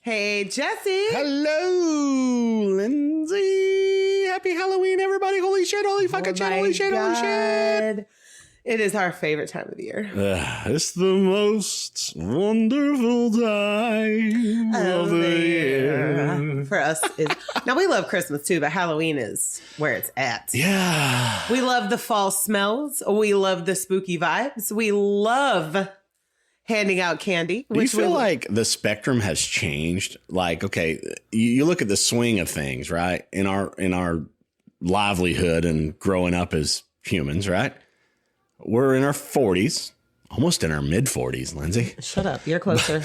Hey, Jesse. Hello, Lindsay. Happy Halloween, everybody. Holy shit, holy fucking shit, holy shit, holy shit. It is our favorite time of the year. It's the most wonderful time of the year. For us, now we love Christmas too, but Halloween is where it's at. Yeah. We love the fall smells. We love the spooky vibes. We love handing out candy. Do you feel like the spectrum has changed? Like, okay, you look at the swing of things, right? In our livelihood and growing up as humans, right? We're in our 40s, almost in our mid 40s, Lindsay. Shut up. You're closer.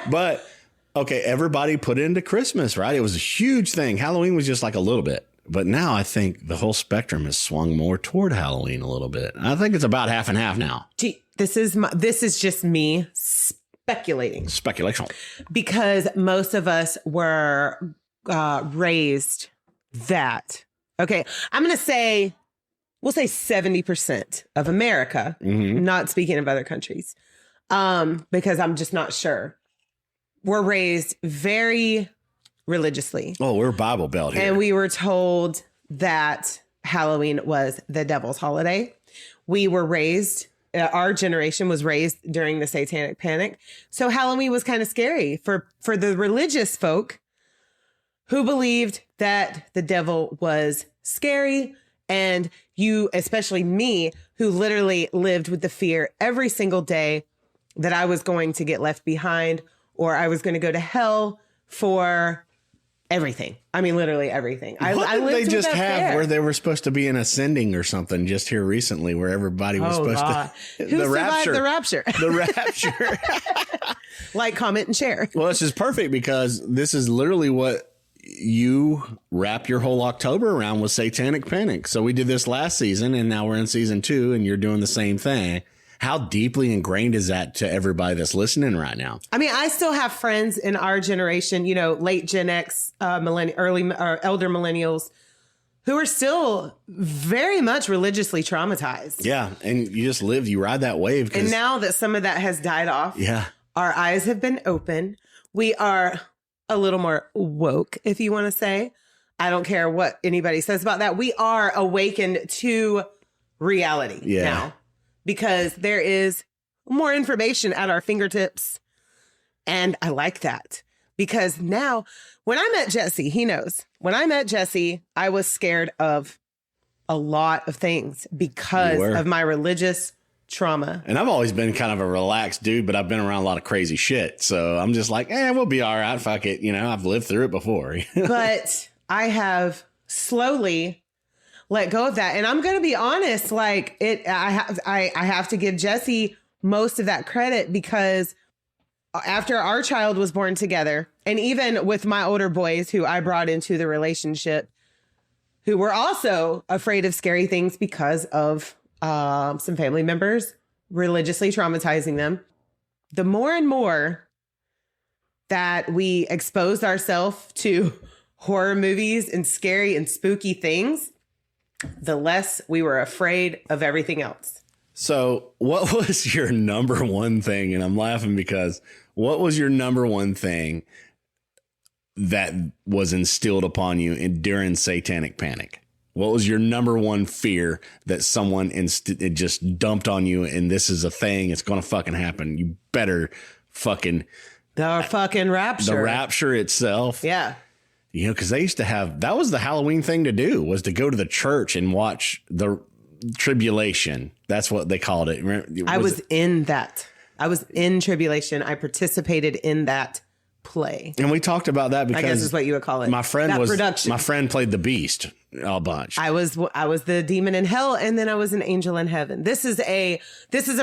But, okay, everybody put into Christmas, right? It was a huge thing. Halloween was just like a little bit. But now I think the whole spectrum has swung more toward Halloween a little bit. I think it's about half and half now. Gee, this is just me speculating. Speculation. Because most of us were raised that. Okay, I'm going to say, we'll say 70% of America, not speaking of other countries, because I'm just not sure. We're raised very religiously. Oh, we're Bible Belt here. And we were told that Halloween was the devil's holiday. We were raised, our generation was raised during the satanic panic. So Halloween was kind of scary for the religious folk who believed that the devil was scary. And you, especially me, who literally lived with the fear every single day that I was going to get left behind or I was going to go to hell for everything. I mean, literally everything. What I did lived they just have fear. where they were supposed to be an ascending or something just here recently where everybody was supposed to... Who survived the rapture? The rapture. Like, comment, and share. Well, this is perfect because this is literally what you wrap your whole October around with satanic panic. So we did this last season and now we're in season 2 and you're doing the same thing. How deeply ingrained is that to everybody that's listening right now? I mean, I still have friends in our generation, you know, late Gen X, elder millennials who are still very much religiously traumatized. Yeah. And you just live, you ride that wave. And now that some of that has died off, our eyes have been open. We are a little more woke, if you want to say. I don't care what anybody says about that. We are awakened to reality now. Because there is more information at our fingertips. And I like that. Because now, when I met Jesse, he knows. When I met Jesse, I was scared of a lot of things because of my religious trauma. And I've always been kind of a relaxed dude, but I've been around a lot of crazy shit. So I'm just like, we'll be all right. Fuck it. You know, I've lived through it before. But I have slowly let go of that. And I'm going to be honest, like I have to give Jesse most of that credit because after our child was born together, and even with my older boys who I brought into the relationship, who were also afraid of scary things because of some family members religiously traumatizing them, the more and more that we exposed ourselves to horror movies and scary and spooky things, the less we were afraid of everything else. So what was your number one thing? And I'm laughing because what was your number one thing that was instilled upon you during satanic panic? What was your number one fear that someone it just dumped on you and this is a thing, it's going to fucking happen? You better fucking... The fucking rapture. The rapture itself. Yeah. You know, because they used to have, that was the Halloween thing to do, was to go to the church and watch the tribulation. That's what they called it. I was in that. I was in tribulation. I participated in that play. And we talked about that because I guess is what you would call it. My friend played the beast a bunch. I was the demon in hell, and then I was an angel in heaven. This is a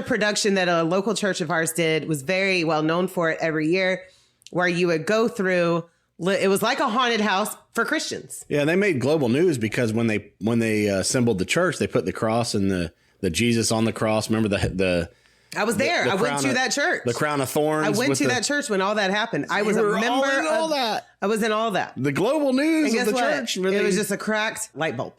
production that a local church of ours did, was very well known for it every year, where you would go through. It was like a haunted house for Christians. Yeah, they made global news because when they assembled the church, they put the cross and the Jesus on the cross. Remember the I was there. I went to that church. The crown of thorns. I went to that church when all that happened. I was a member of all that. I was in all that. The global news of the church. Really? It was just a cracked light bulb.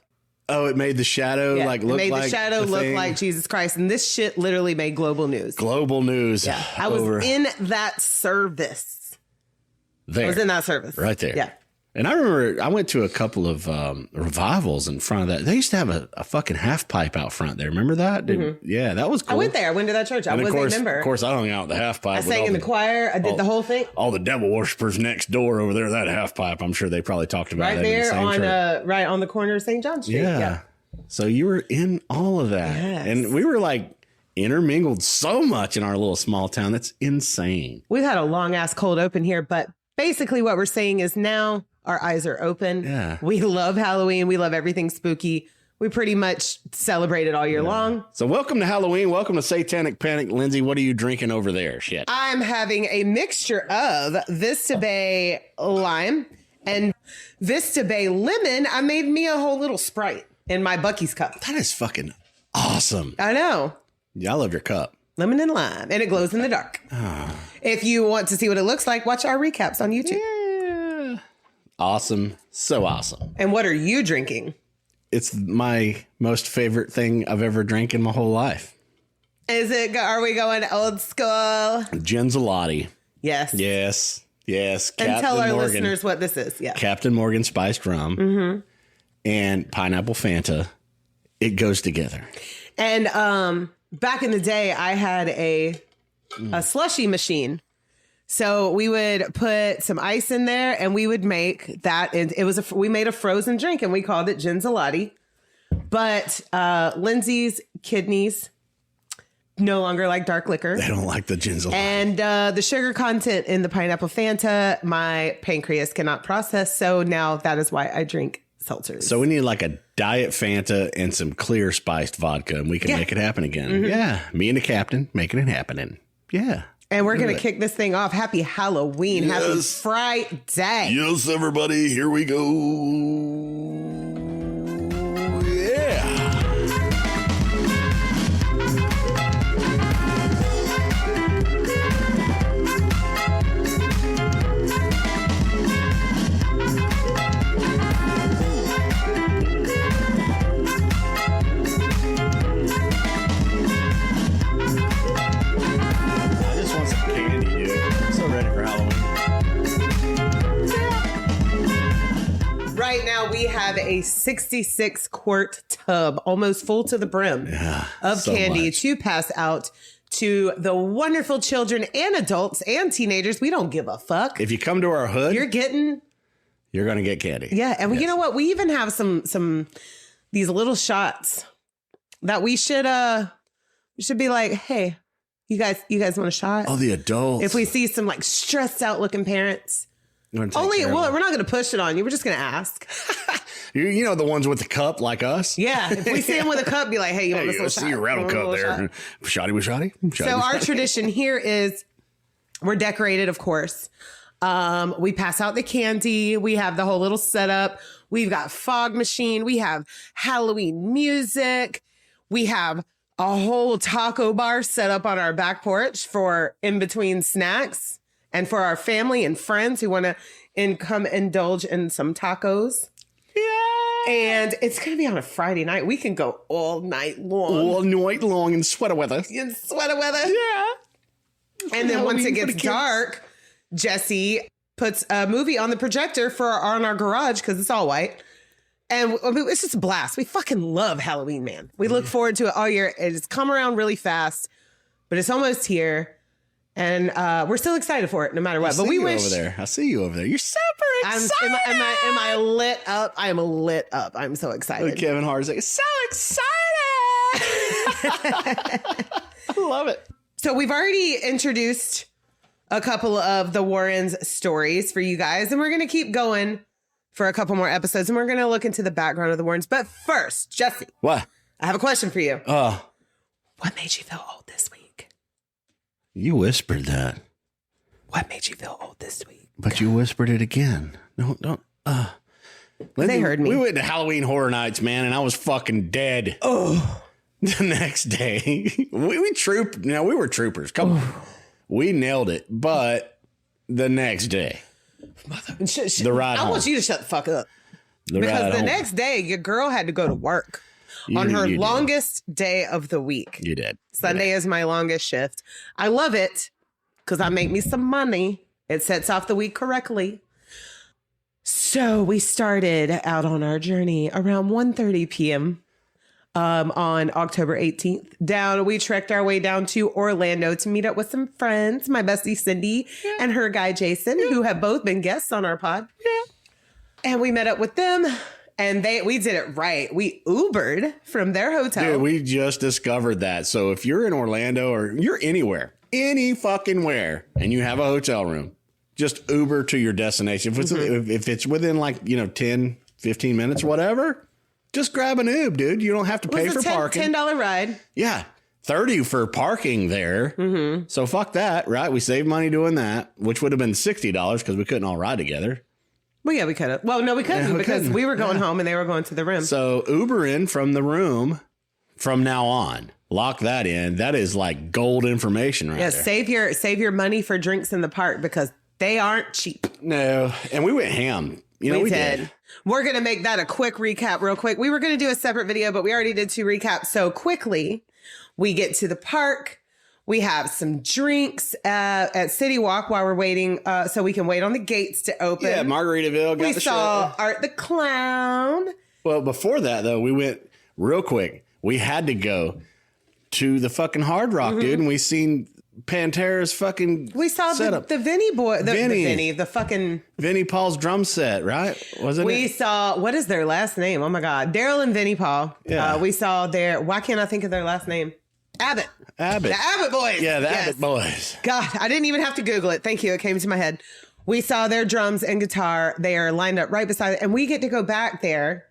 Oh, it made the shadow look like the shadow look like Jesus Christ, and this shit literally made global news. Global news. Yeah, I was in that service. there. I was in that service. Right there. Yeah. And I remember I went to a couple of revivals in front of that. They used to have a fucking half pipe out front there. Remember that? Yeah, that was cool. I went there. I went to that church. I was a member. Of course, I hung out with the half pipe. I sang in the choir. I did the whole thing. All the devil worshippers next door over there, that half pipe. I'm sure they probably talked about right that there in the same right on the corner of St. John Street. Yeah. So you were in all of that. Yes. And we were like intermingled so much in our little small town. That's insane. We've had a long ass cold open here, but basically what we're saying is now our eyes are open. Yeah. We love Halloween. We love everything spooky. We pretty much celebrate it all year long. So welcome to Halloween. Welcome to Satanic Panic. Lindsay, what are you drinking over there? Shit. I'm having a mixture of Vista Bay lime and Vista Bay lemon. I made me a whole little Sprite in my Buc-ee's cup. That is fucking awesome. I know. Yeah, I love your cup. Lemon and lime. And it glows in the dark. If you want to see what it looks like, watch our recaps on YouTube. Yeah. Awesome. So awesome. And what are you drinking? It's my most favorite thing I've ever drank in my whole life. Are we going old school? Genzolati. Yes. Yes. Yes. And tell our listeners what this is. Yeah. Captain Morgan spiced rum and pineapple Fanta. It goes together. And back in the day, I had a slushy machine. So we would put some ice in there and we would make that. And we made a frozen drink and we called it Genzolati. But Lindsay's kidneys no longer like dark liquor. They don't like the Genzolati. And the sugar content in the pineapple Fanta, my pancreas cannot process. So now that is why I drink seltzers. So we need like a diet Fanta and some clear spiced vodka and we can make it happen again. Yeah. Me and the captain making it happening. Yeah. And we're going to kick this thing off. Happy Halloween. Yes. Happy Friday. Yes, everybody. Here we go. Yeah. Right now, we have a 66 quart tub, almost full to the brim, of so candy much to pass out to the wonderful children and adults and teenagers. We don't give a fuck. If you come to our hood, You're going to get candy. Yeah. And you know what? We even have some these little shots that we should be like, hey, you guys want a shot? Oh, the adults. If we see some like stressed out looking parents. We're not going to push it on you. We're just going to ask. You know, the ones with the cup like us. Yeah. If we see them with a cup, be like, hey, you want this little see shot? your rattle cup there. Shotty with shotty. So our tradition here is we're decorated, of course. We pass out the candy. We have the whole little setup. We've got fog machine. We have Halloween music. We have a whole taco bar set up on our back porch for in between snacks. And for our family and friends who want to come indulge in some tacos. Yeah. And it's going to be on a Friday night. We can go all night long. All night long in sweater weather. In sweater weather. Yeah. And then once it gets dark, Jesse puts a movie on the projector on our garage because it's all white. And I mean, it's just a blast. We fucking love Halloween, man. We look forward to it all year. It's come around really fast, but it's almost here. And we're still excited for it, no matter what. But we wish over there. I see you over there. You're super excited. Am I lit up? I am lit up. I'm so excited. Kevin Hart's like, so excited. I love it. So we've already introduced a couple of the Warrens stories for you guys, and we're going to keep going for a couple more episodes, and we're going to look into the background of the Warrens. But first, Jesse. What? I have a question for you. What made you feel old this week? You whispered that. What made you feel old this week? But you whispered it again. Don't. They heard me. We went to Halloween Horror Nights, man, and I was fucking dead. Oh. The next day, we trooped. Now we were troopers. Come on, we nailed it. But the next day, the ride home. I want you to shut the fuck up. Because the next day, your girl had to go to work on her longest day of the week. You did. Sunday is my longest shift. I love it because I make me some money. It sets off the week correctly. So we started out on our journey around 1:30 p.m. On October 18th. We trekked our way down to Orlando to meet up with some friends, my bestie Cindy and her guy Jason, who have both been guests on our pod. Yeah. And we met up with them, and we did it right. We Ubered from their hotel. Dude, we just discovered that. So if you're in Orlando or you're anywhere, any fucking where, and you have a hotel room, just Uber to your destination. If it's within 10, 15 minutes, whatever, just grab an Uber, dude. You don't have to pay for parking. $10 ride. Yeah. $30 for parking there. Mm-hmm. So fuck that, right? We saved money doing that, which would have been $60 because we couldn't all ride together. Well, yeah, we could have. Well, no, we couldn't because we were going home and they were going to the room. So Uber in from the room from now on. Lock that in. That is like gold information right there. Save your money for drinks in the park because they aren't cheap. No. And we went ham. We did. We're going to make that a quick recap real quick. We were going to do a separate video, but we already did 2 recaps. So quickly, we get to the park. We have some drinks at City Walk while we're waiting, so we can wait on the gates to open. Yeah, Margaritaville. We saw Art the Clown. Well, before that, though, we went real quick. We had to go to the fucking Hard Rock, dude, and we seen Pantera's fucking We saw the Vinny boy, the fucking Vinny Paul's drum set, right? Wasn't it? We saw, what is their last name? Oh my God. Daryl and Vinny Paul. Yeah. We saw why can't I think of their last name? Abbott. The Abbott boys. Yeah, the Abbott boys. God, I didn't even have to Google it. Thank you. It came to my head. We saw their drums and guitar. They are lined up right beside it. And we get to go back there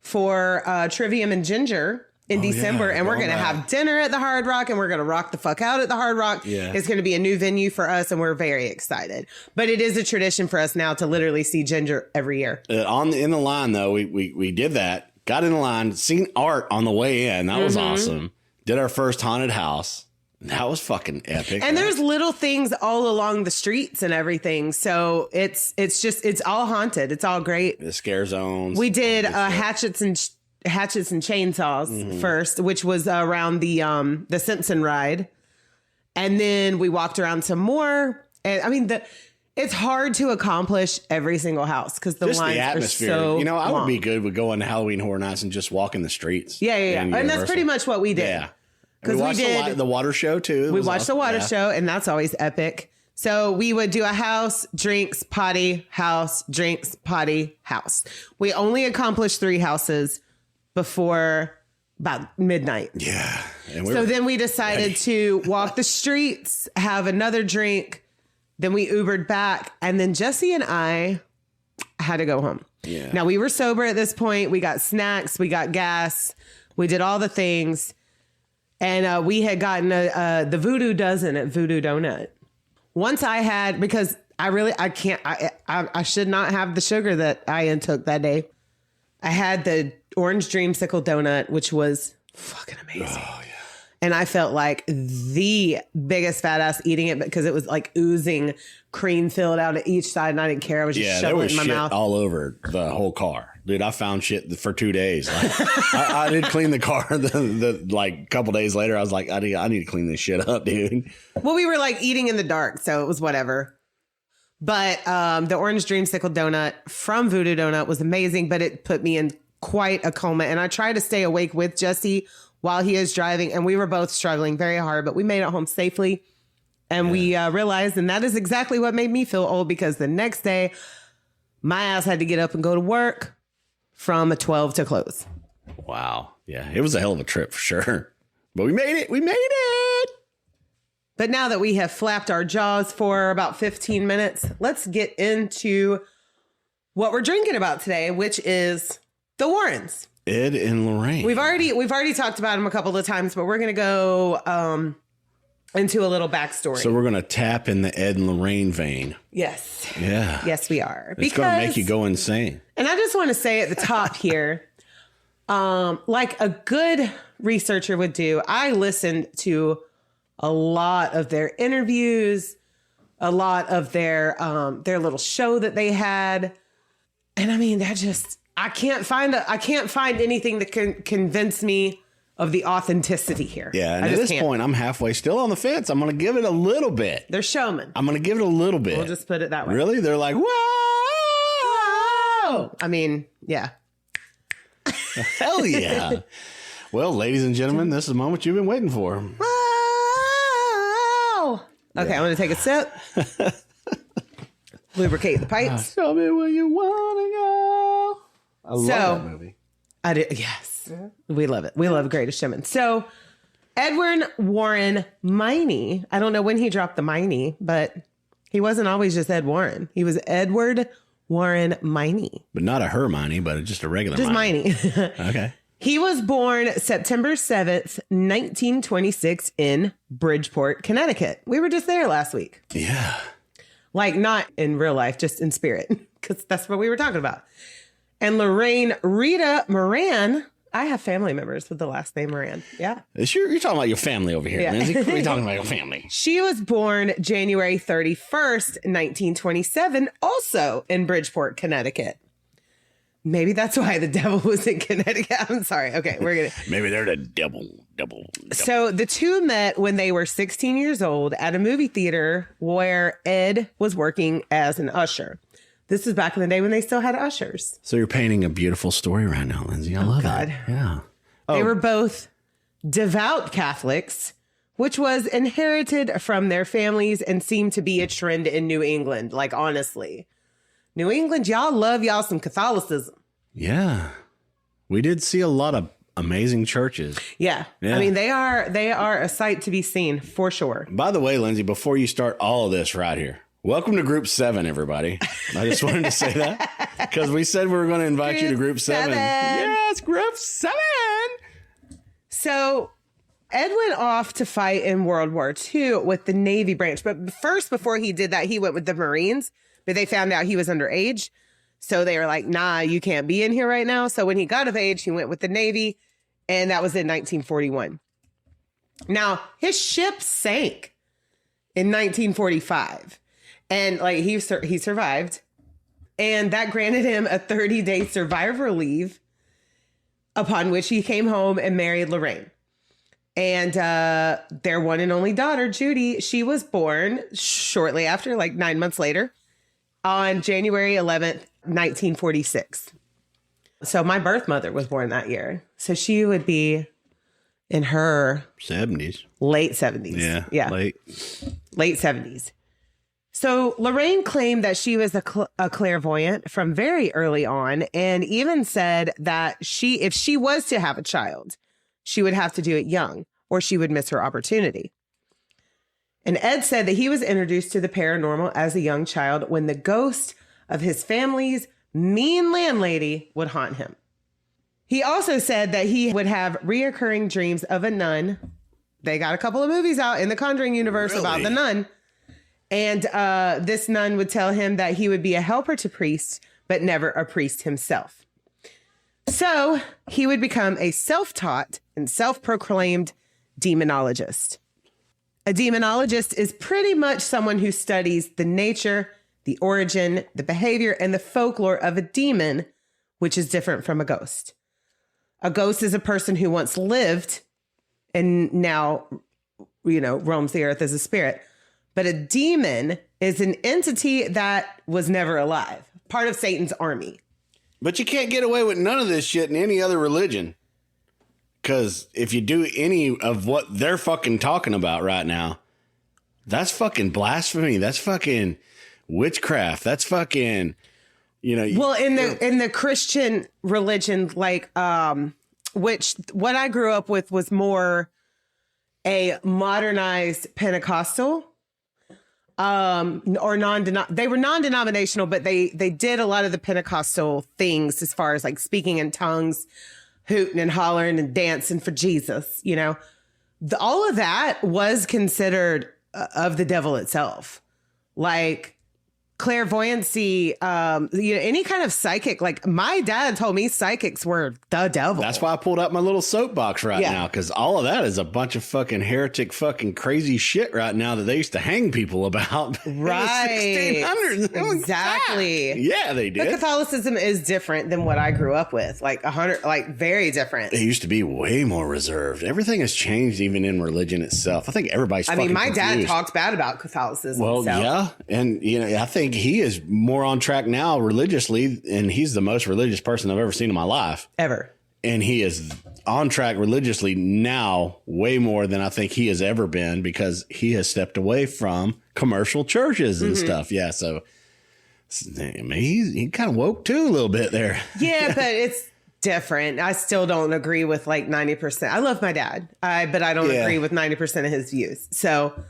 for Trivium and Ginger in December. And we're going to have dinner at the Hard Rock and we're going to rock the fuck out at the Hard Rock. Yeah. It's going to be a new venue for us and we're very excited. But it is a tradition for us now to literally see Ginger every year. In the line, though, we did that. Got in the line, seen Art on the way in. That was awesome. Did our first haunted house. That was fucking epic. And there's little things all along the streets and everything. So it's all haunted. It's all great. The scare zones. We did hatchets and chainsaws first, which was around the Simpson ride. And then we walked around some more. And I mean, it's hard to accomplish every single house because the lines the atmosphere. Are so I long. would be good with going to Halloween Horror Nights and just walking the streets. Yeah. And that's pretty much what we did. Yeah. Because we did the water show too. We watched the water show and that's always epic. So we would do a house, drinks, potty, house, drinks, potty, house. We only accomplished 3 houses before about midnight. Yeah. And then we decided to walk the streets, have another drink. Then we Ubered back. And then Jesse and I had to go home. Yeah. Now we were sober at this point. We got snacks. We got gas. We did all the things. And we had gotten the Voodoo Dozen at Voodoo Donut. Once I had, because I should not have the sugar that I took that day. I had the orange dreamsicle donut, which was fucking amazing. Oh, yeah. And I felt like the biggest fat ass eating it because it was like oozing cream filled out of each side. And I didn't care. I was just shoving it in my mouth. All over the whole car. Dude, I found shit for 2 days. Like, I did clean the car the couple days later. I was like, I need to clean this shit up, dude. Well, we were like eating in the dark, so it was whatever. But the orange dreamsicle donut from Voodoo Donut was amazing, but it put me in quite a coma. And I tried to stay awake with Jesse while he is driving, and we were both struggling very hard, but we made it home safely. And we realized, and that is exactly what made me feel old, because the next day, my ass had to get up and go to work from 12 to close. Wow. Yeah, it was a hell of a trip for sure. But we made it. We made it. But now that we have flapped our jaws for about 15 minutes, let's get into what we're drinking about today, which is the Warrens. Ed and Lorraine. We've already talked about them a couple of times, but we're going to go into a little backstory. So we're going to tap in the Ed and Lorraine vein. Yes. Yeah. Yes, we are. It's going to make you go insane. And I just want to say at the top here, like a good researcher would do, I listened to a lot of their interviews, a lot of their little show that they had. And I mean, I can't find anything that can convince me of the authenticity here. Yeah, and at this point, I'm halfway still on the fence. I'm going to give it a little bit. They're showmen. I'm going to give it a little bit. We'll just put it that way. Really? They're like, whoa! I mean, yeah. Hell yeah. Well, ladies and gentlemen, this is the moment you've been waiting for. Whoa! Okay, I'm going to take a sip. Lubricate the pipes. Tell me where you want to go. I love that movie. I do. Yes. Yeah. We love it. We love Greatest Showman. So Edward Warren Miney, I don't know when he dropped the Miney, but he wasn't always just Ed Warren. He was Edward Warren Miney. But not a Hermione, but just a regular just Miney. Okay. He was born September 7th, 1926 in Bridgeport, Connecticut. We were just there last week. Yeah. Like not in real life, just in spirit, because that's what we were talking about. And Lorraine Rita Moran, I have family members with the last name Moran. Yeah. You're talking about your family over here, Lindsay. What are you talking about your family? She was born January 31st, 1927, also in Bridgeport, Connecticut. Maybe that's why the devil was in Connecticut. I'm sorry. Okay, we're going to... Maybe they're the devil. So the two met when they were 16 years old at a movie theater where Ed was working as an usher. This is back in the day when they still had ushers. So you're painting a beautiful story right now, Lindsay. I love it. Yeah. They were both devout Catholics, which was inherited from their families and seemed to be a trend in New England. Like, honestly, New England, y'all love y'all some Catholicism. Yeah. We did see a lot of amazing churches. Yeah. I mean, they are a sight to be seen for sure. By the way, Lindsay, before you start all of this right here, welcome to Group 7, everybody. I just wanted to say that because we said we were going to invite you to Group 7. Yes, Group 7. So Ed went off to fight in World War II with the Navy branch. But first, before he did that, he went with the Marines. But they found out he was underage. So they were like, nah, you can't be in here right now. So when he got of age, he went with the Navy. And that was in 1941. Now, his ship sank in 1945. And like he survived. And that granted him a 30-day survivor leave, upon which he came home and married Lorraine. And their one and only daughter, Judy, she was born shortly after, like 9 months later, on January 11th, 1946. So my birth mother was born that year. So she would be in her 70s, late 70s. Yeah. Late 70s. So Lorraine claimed that she was a clairvoyant from very early on, and even said that if she was to have a child, she would have to do it young or she would miss her opportunity. And Ed said that he was introduced to the paranormal as a young child when the ghost of his family's mean landlady would haunt him. He also said that he would have reoccurring dreams of a nun. They got a couple of movies out in the Conjuring universe about the nun. And this nun would tell him that he would be a helper to priests, but never a priest himself. So he would become a self-taught and self-proclaimed demonologist. A demonologist is pretty much someone who studies the nature, the origin, the behavior, and the folklore of a demon, which is different from a ghost. A ghost is a person who once lived and now, roams the earth as a spirit. But a demon is an entity that was never alive, part of Satan's army. But you can't get away with none of this shit in any other religion. Because if you do any of what they're fucking talking about right now, that's fucking blasphemy. That's fucking witchcraft. That's fucking, Well, in the Christian religion, which what I grew up with was more a modernized Pentecostal. Or they were non-denominational, but they did a lot of the Pentecostal things as far as like speaking in tongues, hooting and hollering and dancing for Jesus. All of that was considered of the devil itself. Like clairvoyancy, any kind of psychic. Like my dad told me psychics were the devil. That's why I pulled up my little soapbox right now, because all of that is a bunch of fucking heretic fucking crazy shit right now that they used to hang people about. Right. 1600s. Exactly. Yeah, they did. But Catholicism is different than what I grew up with. Like very different. It used to be way more reserved. Everything has changed, even in religion itself. I think everybody's fucking my dad confused. talks bad about Catholicism. Well, yeah. And, I think he is more on track now religiously, and he's the most religious person I've ever seen in my life. Ever. And he is on track religiously now way more than I think he has ever been, because he has stepped away from commercial churches and stuff. Yeah. So I mean, he kind of woke too a little bit there. Yeah, but it's different. I still don't agree with like 90%. I love my dad, but I don't agree with 90% of his views. So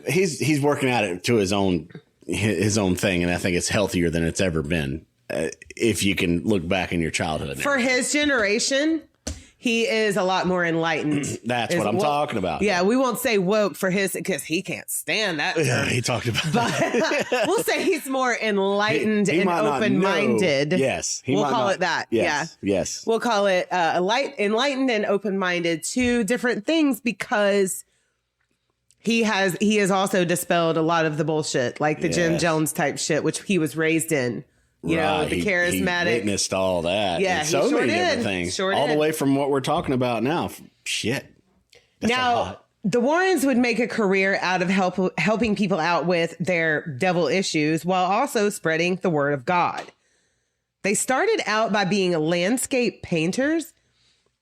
he's working at it to his own thing, and I think it's healthier than it's ever been. If you can look back in your childhood. For his generation, he is a lot more enlightened. That's what I'm talking about. Yeah, we won't say woke for his, because he can't stand that term. Yeah, he talked about but we'll say he's more enlightened and open-minded. Yes. We'll call it that. Yes, yeah. Yes. We'll call it enlightened and open-minded, two different things, because he has also dispelled a lot of the bullshit, like the Jim Jones type shit, which he was raised in. You know, the charismatic. He witnessed all that. Yeah, and so many different things. All the way from what we're talking about now. Shit. That's now, the Warrens would make a career out of helping people out with their devil issues while also spreading the word of God. They started out by being landscape painters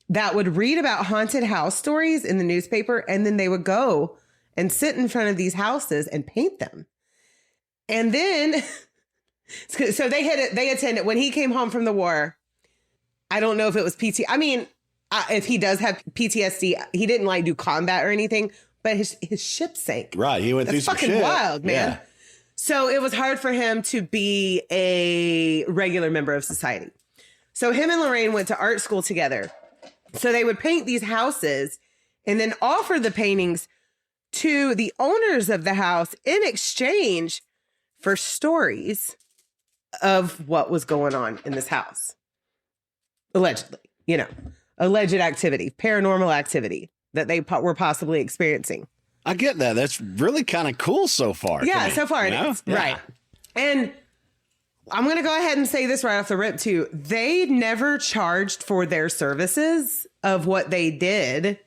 that would read about haunted house stories in the newspaper, and then they would go and sit in front of these houses and paint them. And then... So they attended when he came home from the war. I don't know if it was I mean, if he does have PTSD, he didn't like do combat or anything, but his ship sank. Right. He went through some shit. Fucking wild, man. Yeah. So it was hard for him to be a regular member of society. So him and Lorraine went to art school together. So they would paint these houses and then offer the paintings to the owners of the house in exchange for stories of what was going on in this house. Allegedly, alleged activity, paranormal activity that they were possibly experiencing. I get that. That's really kind of cool so far. Yeah, so far it is. Yeah. Right. And I'm going to go ahead and say this right off the rip too. They never charged for their services of what they did,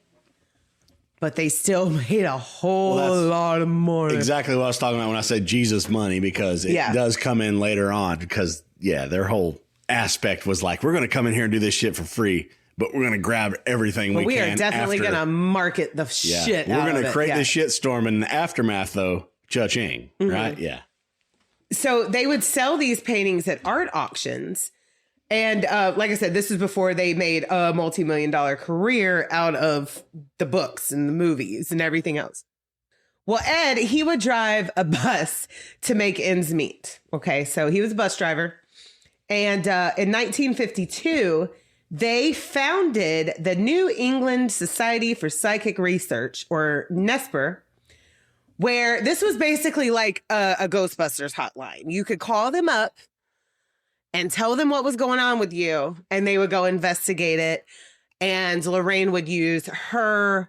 but they still made a whole lot of money. Exactly what I was talking about when I said Jesus money, because it does come in later on, because their whole aspect was like, we're going to come in here and do this shit for free, but we're going to grab everything we can. We are definitely going to market the shit out of it. We're going to create this shit storm. In the aftermath, though, cha-ching, right? Yeah. So they would sell these paintings at art auctions. And like I said, this is before they made a multi-million-dollar career out of the books and the movies and everything else. Well, Ed, he would drive a bus to make ends meet. Okay, so he was a bus driver. And in 1952, they founded the New England Society for Psychic Research, or NESPR, where this was basically like a Ghostbusters hotline. You could call them up and tell them what was going on with you, and they would go investigate it. And Lorraine would use her,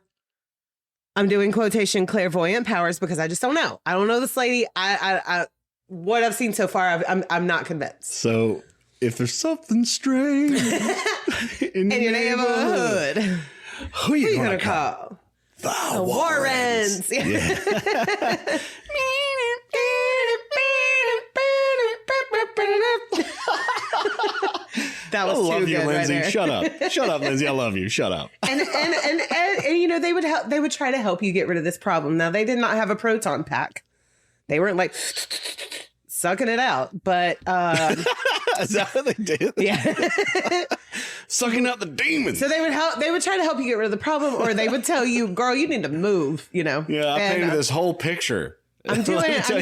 I'm doing quotation, clairvoyant powers, because I just don't know. I don't know this lady. I what I've seen so far, I'm not convinced. So if there's something strange in your neighborhood, who are you going to call? The Warrens. Yeah. That was I love too you, good, Lindsay. right? Shut up. Shut up, Lindsay. I love you. Shut up. And they would help. They would try to help you get rid of this problem. Now, they did not have a proton pack. They weren't like sucking it out, but is that what they did? Yeah. Sucking out the demons. So they would help. They would try to help you get rid of the problem, or they would tell you, "Girl, you need to move." Yeah, I painted this whole picture. I'm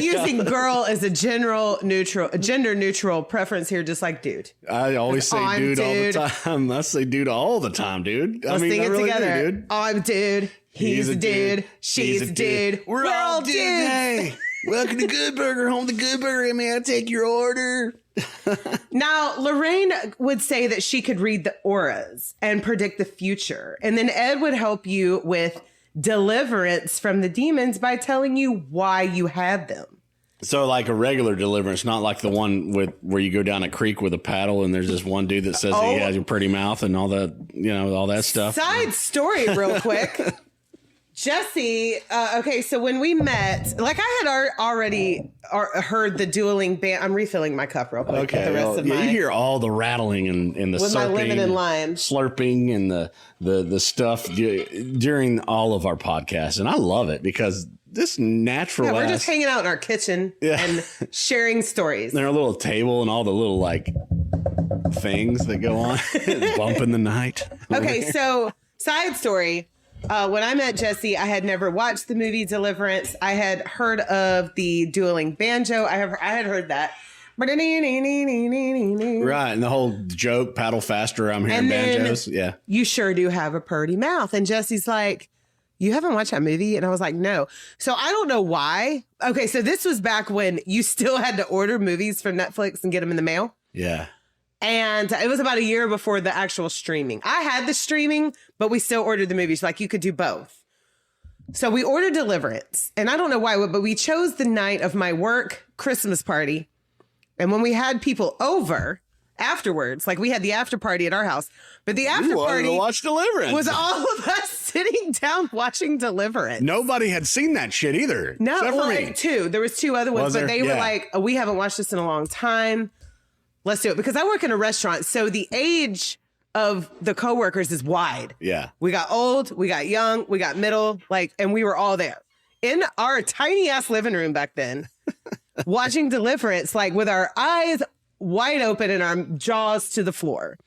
using girl as a gender neutral preference here, just like dude. I always say dude all the time. I say dude all the time, dude. Let's sing it together. Dude. I'm dude. He's a dude. She's a dude. We're all dudes. Welcome to Good Burger, home to Good Burger. May I take your order? Now, Lorraine would say that she could read the auras and predict the future. And then Ed would help you with deliverance from the demons by telling you why you had them. So like a regular deliverance, not like the one where you go down a creek with a paddle and there's this one dude that says that he has a pretty mouth and all that, all that stuff. Side story real quick. Jesse, okay, so when we met, like I had already heard the dueling band. I'm refilling my cup real quick. Okay, you hear all the rattling and the with slurping, my lemon and lime, slurping, and the stuff during all of our podcasts, and I love it because this natural. Yeah, we're just hanging out in our kitchen and sharing stories. There's a little table and all the little like things that go on, bump in the night. Okay, so side story. When I met Jesse, I had never watched the movie Deliverance. I had heard of the dueling banjo. I had heard that. Right, and the whole joke, paddle faster, I'm hearing banjos. Yeah. You sure do have a purty mouth. And Jesse's like, you haven't watched that movie? And I was like, no. So I don't know why. Okay, so this was back when you still had to order movies from Netflix and get them in the mail. Yeah. And it was about a year before the actual streaming. I had the streaming, but we still ordered the movies. Like you could do both. So we ordered Deliverance. And I don't know why, but we chose the night of my work Christmas party. And when we had people over afterwards, like we had the after party at our house, but the after party to watch Deliverance was all of us sitting down watching Deliverance. Nobody had seen that shit either. No, like two. There was two other ones, but they were like, we haven't watched this in a long time. Let's do it. Because I work in a restaurant. So the age of the coworkers is wide. Yeah. We got old, we got young, we got middle, and we were all there in our tiny ass living room back then, watching Deliverance, like with our eyes wide open and our jaws to the floor.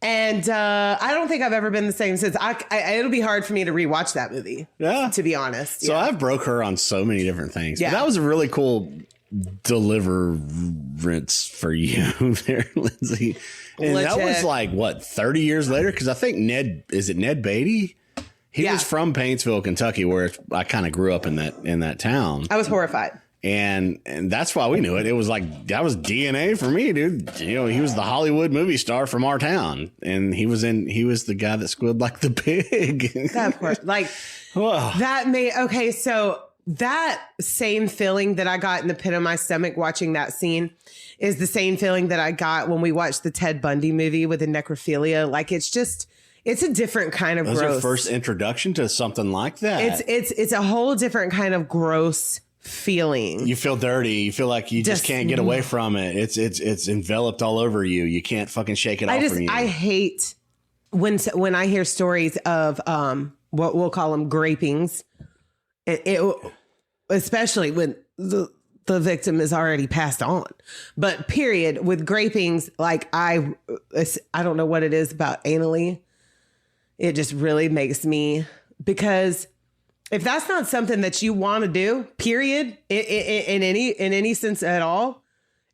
And I don't think I've ever been the same since. It'll be hard for me to rewatch that movie. Yeah. To be honest. So I broke her on so many different things. Yeah. But that was a really cool deliverance for you there, Lindsay. And legit. That was like, what, 30 years later? Because I think Ned Beatty? He was from Paintsville, Kentucky, where I kind of grew up in that town. I was horrified. And that's why we knew it. It was like, that was DNA for me, dude. He was the Hollywood movie star from our town. And he was the guy that squealed like the pig. That part, so that same feeling that I got in the pit of my stomach watching that scene is the same feeling that I got when we watched the Ted Bundy movie with the necrophilia. Like, it's a different kind of gross. That was your first introduction to something like that. It's a whole different kind of gross feeling. You feel dirty. You feel like you just can't get away from it. It's enveloped all over you. You can't fucking shake it off from you. I hate when I hear stories of what we'll call them grapings. Especially when the victim is already passed on. But period, with grapings, like I don't know what it is about anally. It just really makes me, because if that's not something that you want to do, period, in any sense at all,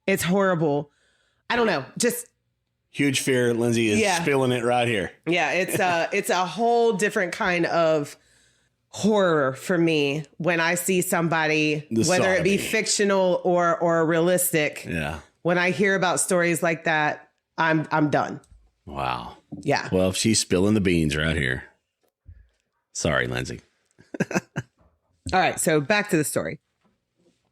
it's horrible. I don't know. Just huge fear. Lindsay is spilling it right here. Yeah, it's a whole different kind of horror for me when I see somebody, whether it be fictional or realistic. Yeah. When I hear about stories like that, I'm done. Wow. Yeah. Well, she's spilling the beans right here. Sorry, Lindsay. All right. So back to the story.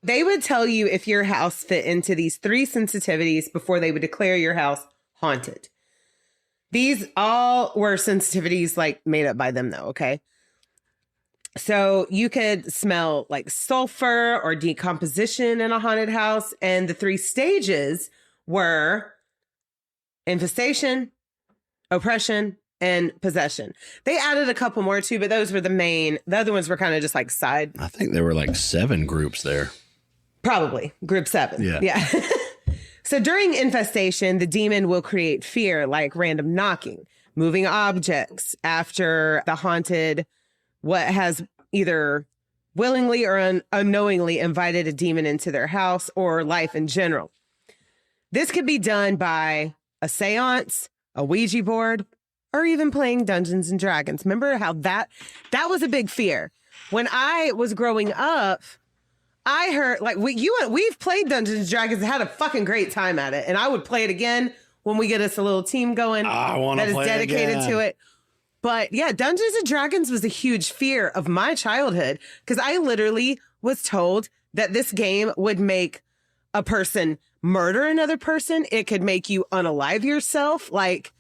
They would tell you if your house fit into these 3 sensitivities before they would declare your house haunted. These all were sensitivities like made up by them though. Okay. So you could smell like sulfur or decomposition in a haunted house. And the 3 stages were infestation, oppression, and possession. They added a couple more too, but those were the main. The other ones were kind of just like side. I think there were like 7 groups there. Probably group 7. Yeah. So during infestation, the demon will create fear like random knocking, moving objects after the haunted what has either willingly or unknowingly invited a demon into their house or life in general. This could be done by a seance, a Ouija board, or even playing Dungeons and Dragons. Remember how that was a big fear. When I was growing up, I heard like we've played Dungeons and Dragons and had a fucking great time at it, and I would play it again when we get us a little team going that is dedicated to it. But yeah, Dungeons and Dragons was a huge fear of my childhood because I literally was told that this game would make a person murder another person. It could make you unalive yourself. Like,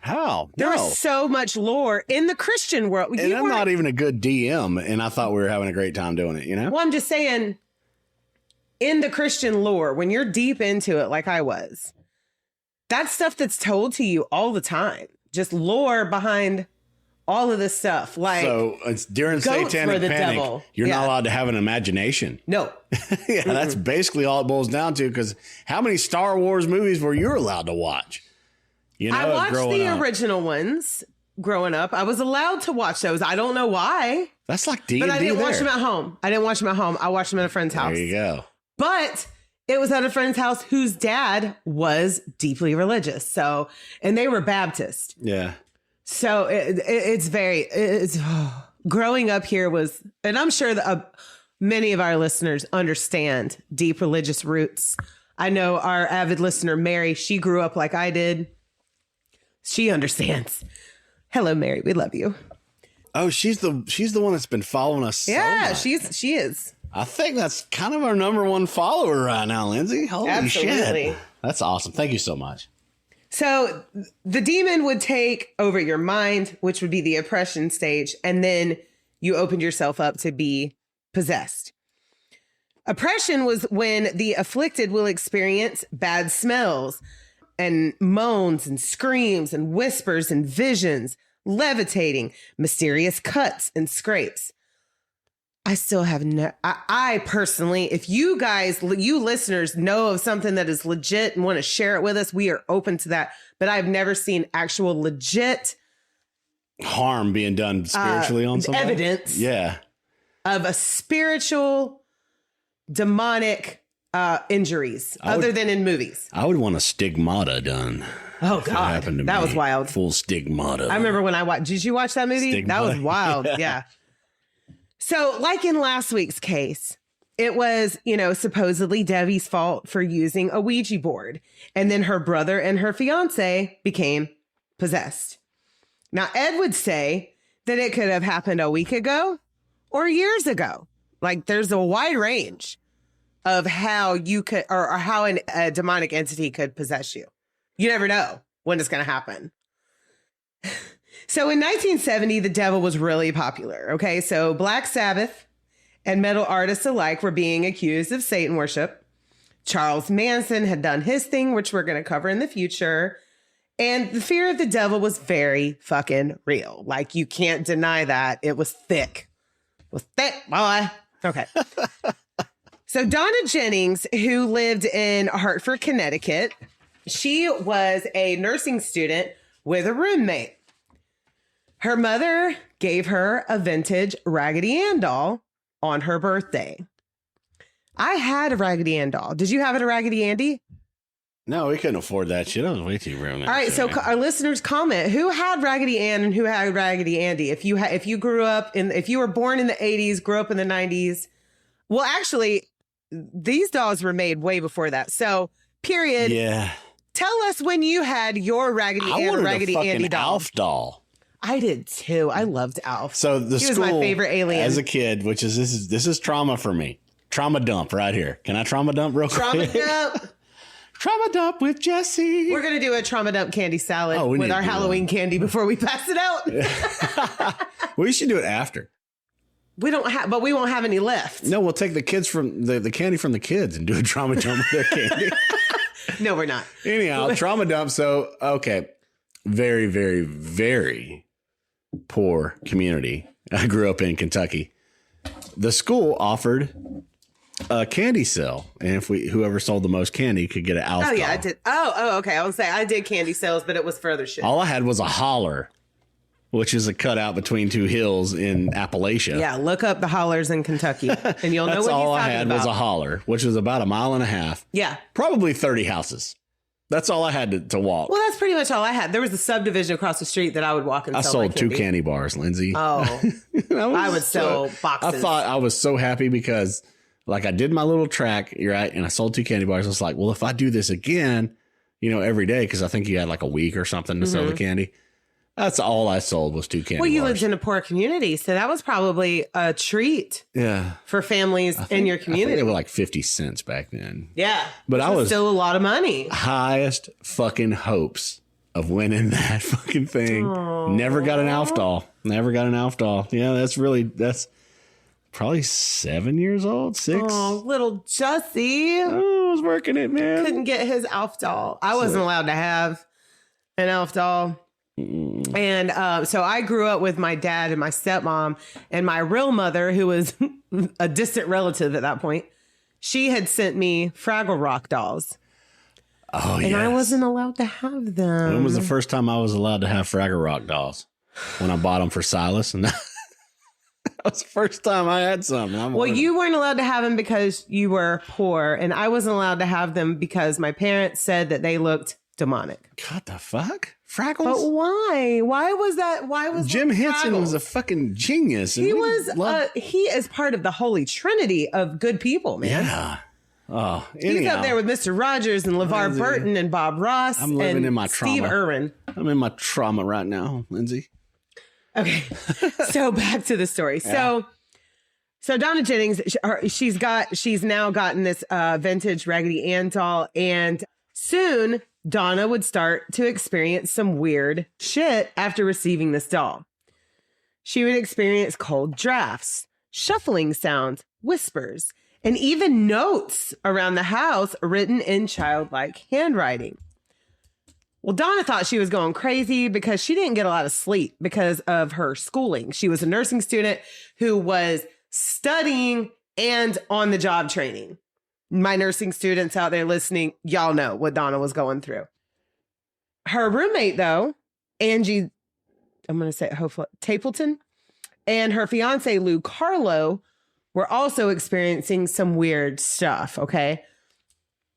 how? There's so much lore in the Christian world. And I'm not even a good DM, and I thought we were having a great time doing it, you know? Well, I'm just saying, in the Christian lore, when you're deep into it like I was, that's stuff that's told to you all the time. Just lore behind all of this stuff. Like, so it's during satanic panic, you're not allowed to have an imagination. No. Yeah, that's basically all it boils down to, because how many Star Wars movies were you allowed to watch? You know, I watched the original ones growing up. I was allowed to watch those. I don't know why. That's like D&D. But I didn't watch them at home. I watched them at a friend's house. There you go. But it was at a friend's house whose dad was deeply religious. So, and they were Baptist. Yeah. So it's growing up here was, and I'm sure that many of our listeners understand deep religious roots. I know our avid listener, Mary, she grew up like I did. She understands. Hello, Mary. We love you. Oh, she's the one that's been following us. Yeah, so much. she is. I think that's kind of our number one follower right now, Lindsay. Holy shit. That's awesome. Thank you so much. So the demon would take over your mind, which would be the oppression stage, and then you opened yourself up to be possessed. Oppression was when the afflicted will experience bad smells and moans and screams and whispers and visions, levitating, mysterious cuts and scrapes. I still have I personally, if you guys, you listeners know of something that is legit and want to share it with us, we are open to that. But I've never seen actual legit harm being done spiritually on somebody. Evidence. Yeah. Of a spiritual demonic injuries other than in movies. I would want a stigmata done. Oh God. That was wild. Full stigmata. I remember when I watched, did you watch that movie? Stigmata? That was wild. Yeah. So like in last week's case, it was, supposedly Debbie's fault for using a Ouija board. And then her brother and her fiance became possessed. Now, Ed would say that it could have happened a week ago or years ago. Like there's a wide range of how you could, or how a demonic entity could possess you. You never know when it's going to happen. So in 1970, the devil was really popular. Okay, so Black Sabbath and metal artists alike were being accused of Satan worship. Charles Manson had done his thing, which we're going to cover in the future. And the fear of the devil was very fucking real. Like, you can't deny that. It was thick. It was thick, boy. Okay. So Donna Jennings, who lived in Hartford, Connecticut, she was a nursing student with a roommate. Her mother gave her a vintage Raggedy Ann doll on her birthday. I had a Raggedy Ann doll. Did you have it, a Raggedy Andy? No, we couldn't afford that shit. That was way too real. All right, so our listeners comment, who had Raggedy Ann and who had Raggedy Andy? If you grew up if you were born in the 80s, grew up in the 90s. Well, actually, these dolls were made way before that. So, period. Yeah. Tell us when you had your Raggedy Ann or Raggedy Andy doll. Alf doll. I did too. I loved Alf. So he was my favorite alien as a kid, which is this is trauma for me. Trauma dump right here. Can I trauma dump real quick? Trauma dump. Trauma dump with Jesse. We're gonna do a trauma dump candy salad with our Halloween candy before we pass it out. We should do it after. We don't have, but we won't have any left. No, we'll take the kids from the candy from the kids and do a trauma dump with their candy. No, we're not. Anyhow, trauma dump. So, okay. Very, very, very poor community. I grew up in Kentucky. The school offered a candy sale, and whoever sold the most candy could get an Alf doll. Yeah, I did. Oh, okay. I was saying I did candy sales, but it was for other shit. All I had was a holler, which is a cutout between two hills in Appalachia. Yeah, look up the hollers in Kentucky, and you'll know what he's talking about. That's all I had was a holler, which was about a mile and a half. Yeah, probably 30 houses. That's all I had to walk. Well, that's pretty much all I had. There was a subdivision across the street that I would walk and sell. I sold 2 candy bars, Lindsay. Oh, I would sell boxes. I thought I was so happy because Like I did my little track, right? And I sold 2 candy bars. I was like, well, if I do this again, every day, because I think you had like a week or something to sell the candy. That's all I sold was 2 candy bars. Well, you lived in a poor community, so that was probably a treat. Yeah. For families in your community. I think they were like 50 cents back then. Yeah. But I was still a lot of money. Highest fucking hopes of winning that fucking thing. Aww. Never got an Alf doll. Yeah, that's probably 7 years old, 6. Oh, little Jussie. Oh, I was working it, man. Couldn't get his Alf doll. I wasn't allowed to have an Alf doll. And so I grew up with my dad and my stepmom, and my real mother, who was a distant relative at that point. She had sent me Fraggle Rock dolls. Oh, yeah. And I wasn't allowed to have them. When was the first time I was allowed to have Fraggle Rock dolls? When I bought them for Silas. And that was the first time I had some. Well, you weren't allowed to have them because you were poor. And I wasn't allowed to have them because my parents said that they looked demonic. What the fuck? Fraggles? But why? Why was that? Why was Jim Henson was a fucking genius. He is part of the holy trinity of good people, man. Yeah. Oh, he's up there with Mr. Rogers and LeVar Burton and Bob Ross. I'm living in my trauma. Steve Irwin. I'm in my trauma right now, Lindsay. Okay. So back to the story. Yeah. So Donna Jennings, she's now gotten this vintage Raggedy Ann doll, and soon Donna would start to experience some weird shit after receiving this doll. She would experience cold drafts, shuffling sounds, whispers, and even notes around the house written in childlike handwriting. Well, Donna thought she was going crazy because she didn't get a lot of sleep because of her schooling. She was a nursing student who was studying and on the job training. My nursing students out there listening, y'all know what Donna was going through. Her roommate, though, Angie, I'm going to say hopefully Tapleton, and her fiance, Lou Carlo, were also experiencing some weird stuff, okay?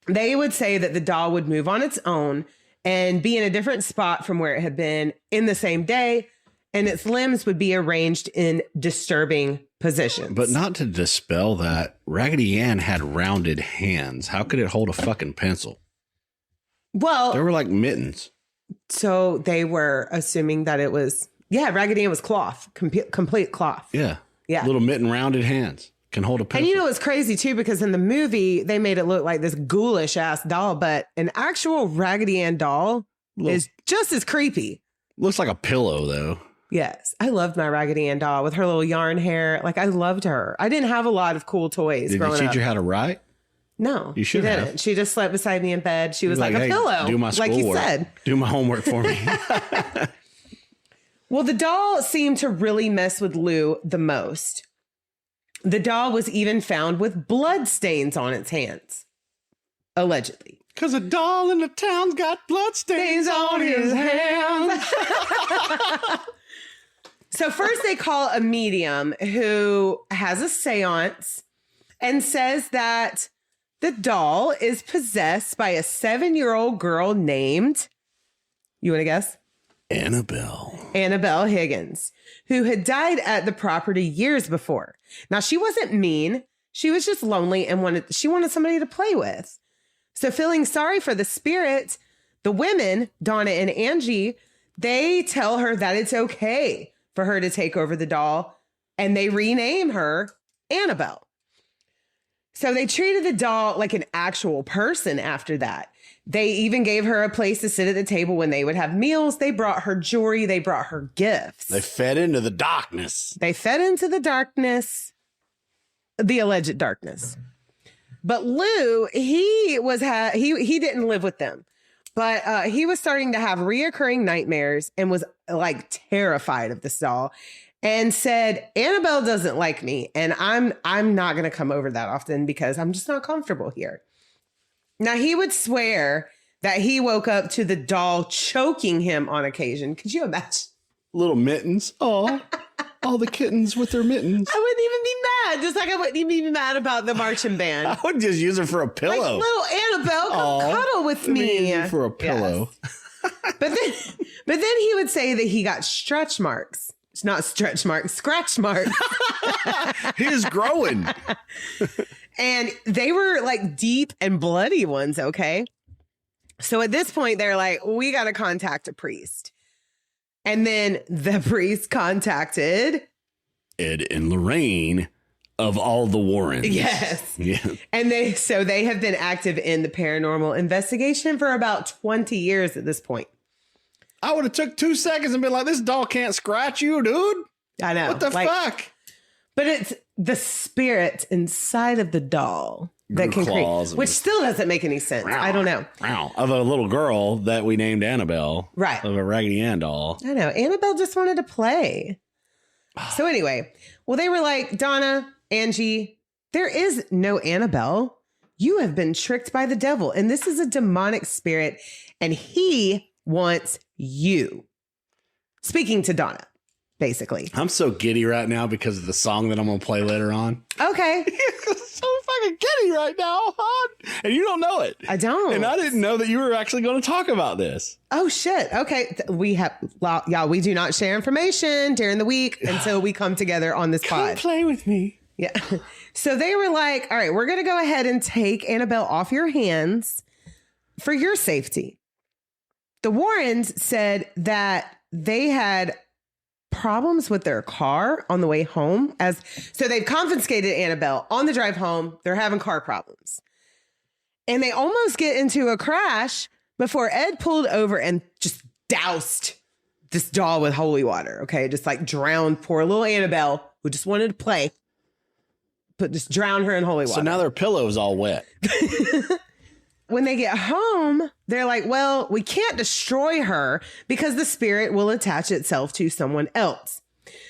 They would say that the doll would move on its own and be in a different spot from where it had been in the same day, and its limbs would be arranged in disturbing positions. But not to dispel that, Raggedy Ann had rounded hands. How could it hold a fucking pencil? Well, they were like mittens. So they were assuming that it was, Raggedy Ann was cloth, complete cloth. Yeah. Yeah. Little mitten rounded hands can hold a pencil. And it's crazy too, because in the movie, they made it look like this ghoulish ass doll, but an actual Raggedy Ann doll is just as creepy. Looks like a pillow though. Yes. I loved my Raggedy Ann doll with her little yarn hair. Like, I loved her. I didn't have a lot of cool toys growing up. Did you teach her how to write? No, you should have. She just slept beside me in bed. She was like a pillow. Do my schoolwork. Like you said. Do my homework for me. Well, the doll seemed to really mess with Lou the most. The doll was even found with blood stains on its hands. Allegedly. Because a doll in the town's got blood stains on his hands. So first they call a medium who has a seance and says that the doll is possessed by a 7-year-old girl named, you want to guess? Annabelle Higgins, who had died at the property years before. Now, she wasn't mean. She was just lonely and she wanted somebody to play with. So feeling sorry for the spirit, the women, Donna and Angie, they tell her that it's okay for her to take over the doll, and they rename her Annabelle. So they treated the doll like an actual person after that. They even gave her a place to sit at the table when they would have meals. They brought her jewelry. They brought her gifts. They fed into the darkness. The alleged darkness. But Lou, he didn't live with them, but he was starting to have reoccurring nightmares and was like terrified of this doll. And said, Annabelle doesn't like me, and I'm not going to come over that often because I'm just not comfortable here. Now, he would swear that he woke up to the doll choking him on occasion. Could you imagine? Little mittens. Oh, all the kittens with their mittens. I wouldn't even be mad. Just like I wouldn't even be mad about the marching band. I would just use it for a pillow. Like, little Annabelle, come cuddle with me. Use it for a pillow. Yes. But then he would say that he got stretch marks. It's not stretch marks, scratch marks. He is growing. And they were like deep and bloody ones, okay? So at this point, they're like, we got to contact a priest. And then the priest contacted Ed and Lorraine of all the Warrens. Yes. Yeah. And they have been active in the paranormal investigation for about 20 years at this point. I would have took 2 seconds and been like, this doll can't scratch you, dude. I know. What the fuck? But it's the spirit inside of the doll that can create, which still doesn't make any sense. I don't know. Of a little girl that we named Annabelle. Right. Of a Raggedy Ann doll. I know. Annabelle just wanted to play. So anyway, well, they were like, Donna, Angie, there is no Annabelle. You have been tricked by the devil. And this is a demonic spirit. And he wants you. Speaking to Donna, basically. I'm so giddy right now because of the song that I'm going to play later on. Okay. So fucking giddy right now, hon. And you don't know it. I don't. And I didn't know that you were actually going to talk about this. Oh, shit. Okay. We do not share information during the week until we come together on this pod. Come play with me. Yeah. So they were like, all right, we're going to go ahead and take Annabelle off your hands for your safety. The Warrens said that they had problems with their car on the way home. So they've confiscated Annabelle on the drive home. They're having car problems. And they almost get into a crash before Ed pulled over and just doused this doll with holy water. Okay. Just like drowned poor little Annabelle who just wanted to play. But just drown her in holy water. So now their pillow's all wet. When they get home, they're like, well, we can't destroy her because the spirit will attach itself to someone else.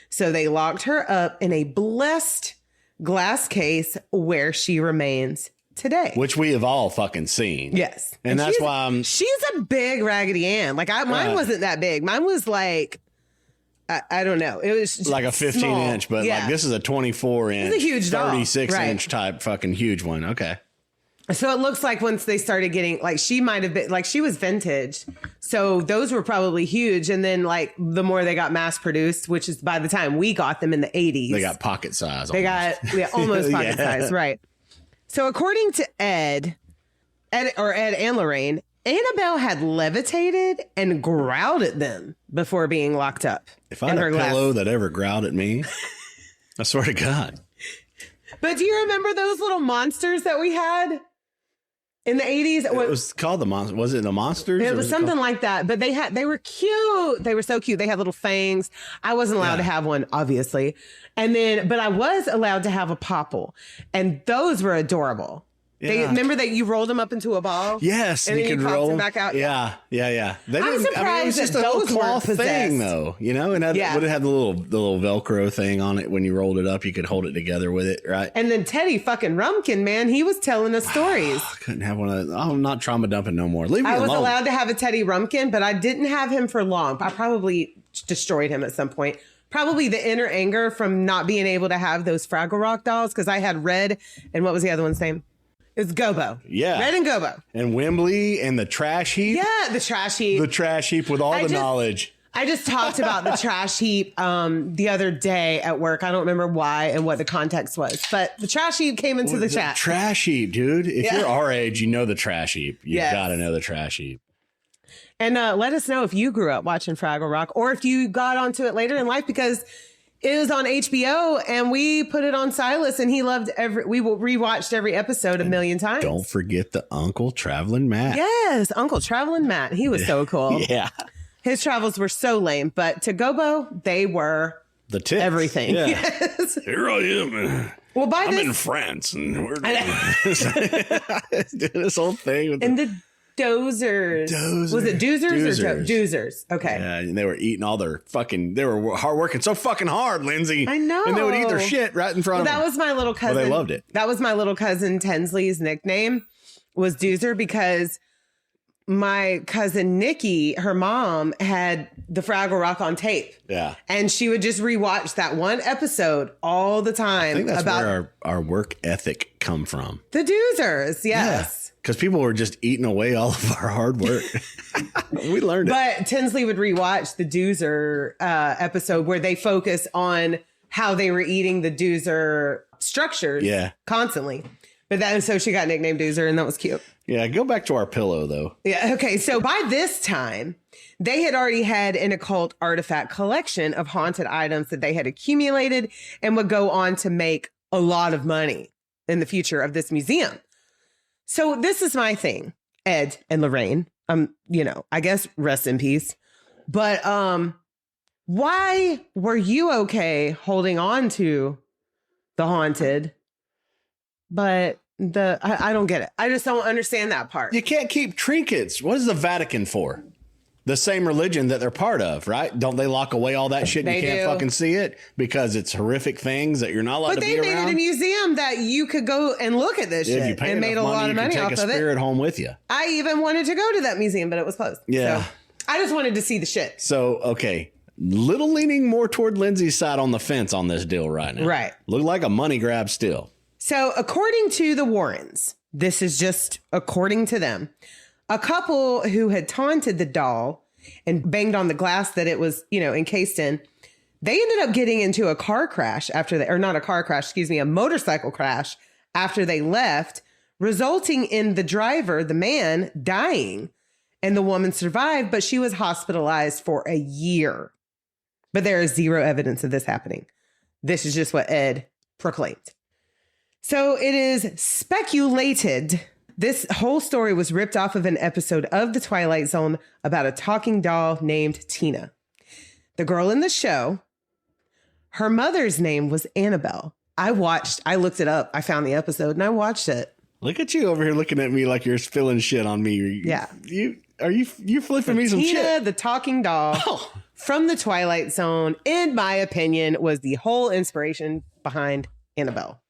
So they locked her up in a blessed glass case where she remains today. Which we have all fucking seen. Yes. And that's why she's a big Raggedy Ann. Like mine wasn't that big. Mine was like, I don't know. It was like a 15 small. inch, but like this is a 24 inch, it's a huge 36 doll. inch type fucking huge one. Okay. So it looks like once they started getting, like, she might have been, like, she was vintage. So those were probably huge. And then, like, the more they got mass produced, which is by the time we got them in the 80s. They got pocket size. They got almost pocket size, right. So according to Ed and Lorraine, Annabelle had levitated and growled at them before being locked up. If I had a pillow that ever growled at me, I swear to God. But do you remember those little monsters that we had? In the 80s, it was called the monster. Was it the monsters? It was something like that. But they were cute. They were so cute. They had little fangs. I wasn't allowed to have one, obviously. But I was allowed to have a popple, and those were adorable. Yeah. Remember that you rolled them up into a ball? Yes, and then you popped them back out. Yeah. I'm surprised it was just that a little those cloth weren't thing, though. You know, and would it have the little Velcro thing on it when you rolled it up? You could hold it together with it, right? And then Teddy fucking Rumpkin, man, he was telling us stories. I couldn't have one of those. I'm not trauma dumping no more. Leave me alone. I was allowed to have a Teddy Rumpkin, but I didn't have him for long. I probably destroyed him at some point. Probably the inner anger from not being able to have those Fraggle Rock dolls, because I had Red, and what was the other one's name? It's Gobo. Yeah. Red and Gobo. And Wembley and the trash heap. Yeah, the trash heap. The trash heap with all the knowledge. I just talked about the trash heap the other day at work. I don't remember why and what the context was, but the trash heap came into the chat. Trash heap, dude. If you're our age, you know the trash heap. You got to know the trash heap. And let us know if you grew up watching Fraggle Rock or if you got onto it later in life, because it was on HBO and we put it on Silas and he loved we rewatched every episode a million times. Don't forget the Uncle Traveling Matt. Yes, Uncle Traveling Matt. He was so cool. Yeah. His travels were so lame, but to Gobo, they were the tits. Everything. Yeah. Yes. Here I am. Well, I'm in France and we're doing this whole thing. With the Dozers. Was it Doozers or Doozers? Okay. Yeah, and they were eating all their they were working so fucking hard, Lindsay. I know. And they would eat their shit right in front of them. That was my little cousin. Well, they loved it. That was my little cousin Tensley's nickname was Doozer, because my cousin Nikki, her mom, had the Fraggle Rock on tape. Yeah. And she would just rewatch that one episode all the time. I think that's where our work ethic come from. The Doozers, yes. Because people were just eating away all of our hard work. We learned it. But Tinsley would rewatch the Doozer episode where they focus on how they were eating the Doozer structures constantly. So she got nicknamed Doozer, and that was cute. Yeah, go back to our pillow, though. Yeah, okay. So by this time, they had already had an occult artifact collection of haunted items that they had accumulated and would go on to make a lot of money in the future of this museum. So this is my thing, Ed and Lorraine. I guess rest in peace. But why were you okay holding on to the haunted? But I don't get it. I just don't understand that part. You can't keep trinkets. What is the Vatican for? The same religion that they're part of, right? Don't they lock away all that shit and you can't fucking see it because it's horrific things that you're not allowed to be around? But they made it a museum that you could go and look at this shit and made a lot of money off of it. Take a spirit home with you. I even wanted to go to that museum, but it was closed. Yeah. So I just wanted to see the shit. So, okay. Little leaning more toward Lindsay's side on the fence on this deal right now. Right. Look like a money grab still. So according to the Warrens, this is just according to them, a couple who had taunted the doll and banged on the glass that it was, encased in, they ended up getting into a car crash a motorcycle crash after they left, resulting in the driver, the man, dying. And the woman survived, but she was hospitalized for a year. But there is zero evidence of this happening. This is just what Ed proclaimed. So it is speculated this whole story was ripped off of an episode of The Twilight Zone about a talking doll named Tina. The girl in the show, her mother's name was Annabelle. I looked it up. I found the episode and I watched it. Look at you over here looking at me like you're spilling shit on me. Yeah. You flipping me some shit. Tina, the talking doll from The Twilight Zone, in my opinion, was the whole inspiration behind Annabelle.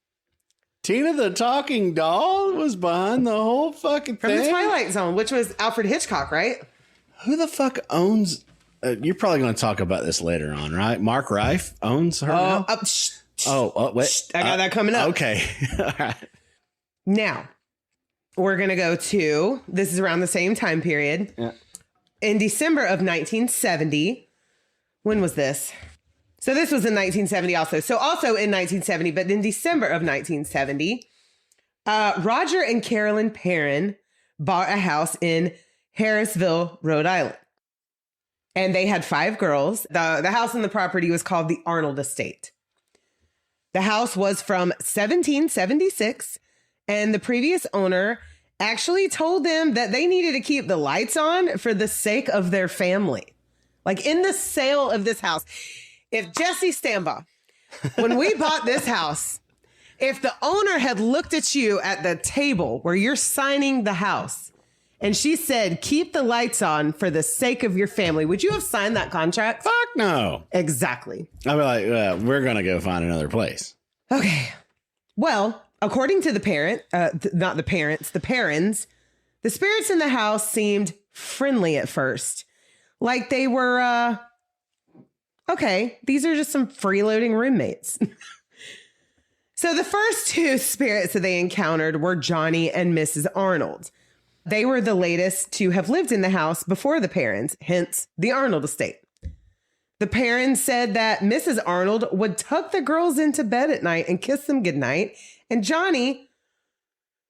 Tina the talking doll was behind the whole fucking thing? From The Twilight Zone, which was Alfred Hitchcock, right? Who the fuck owns... you're probably going to talk about this later on, right? Mark Rife owns her now? Wait. I got that coming up. Okay. All right. Now, we're going to go to... This is around the same time period. Yeah. In December of 1970... When was this? So this was in 1970 also. So also in 1970, but in December of 1970, Roger and Carolyn Perrin bought a house in Harrisville, Rhode Island. And they had 5 girls. The house and the property was called the Arnold Estate. The house was from 1776, and the previous owner actually told them that they needed to keep the lights on for the sake of their family. Like in the sale of this house. If Jesse Stambaugh, when we bought this house, if the owner had looked at you at the table where you're signing the house and she said, keep the lights on for the sake of your family, would you have signed that contract? Fuck no. Exactly. I'd be like, we're going to go find another place. Okay. Well, according to the parent, not the parents, the Perrins, the spirits in the house seemed friendly at first. Like they were, okay, these are just some freeloading roommates. So the first 2 spirits that they encountered were Johnny and Mrs. Arnold. They were the latest to have lived in the house before the Perrins, hence the Arnold estate. The Perrins said that Mrs. Arnold would tuck the girls into bed at night and kiss them goodnight. And Johnny,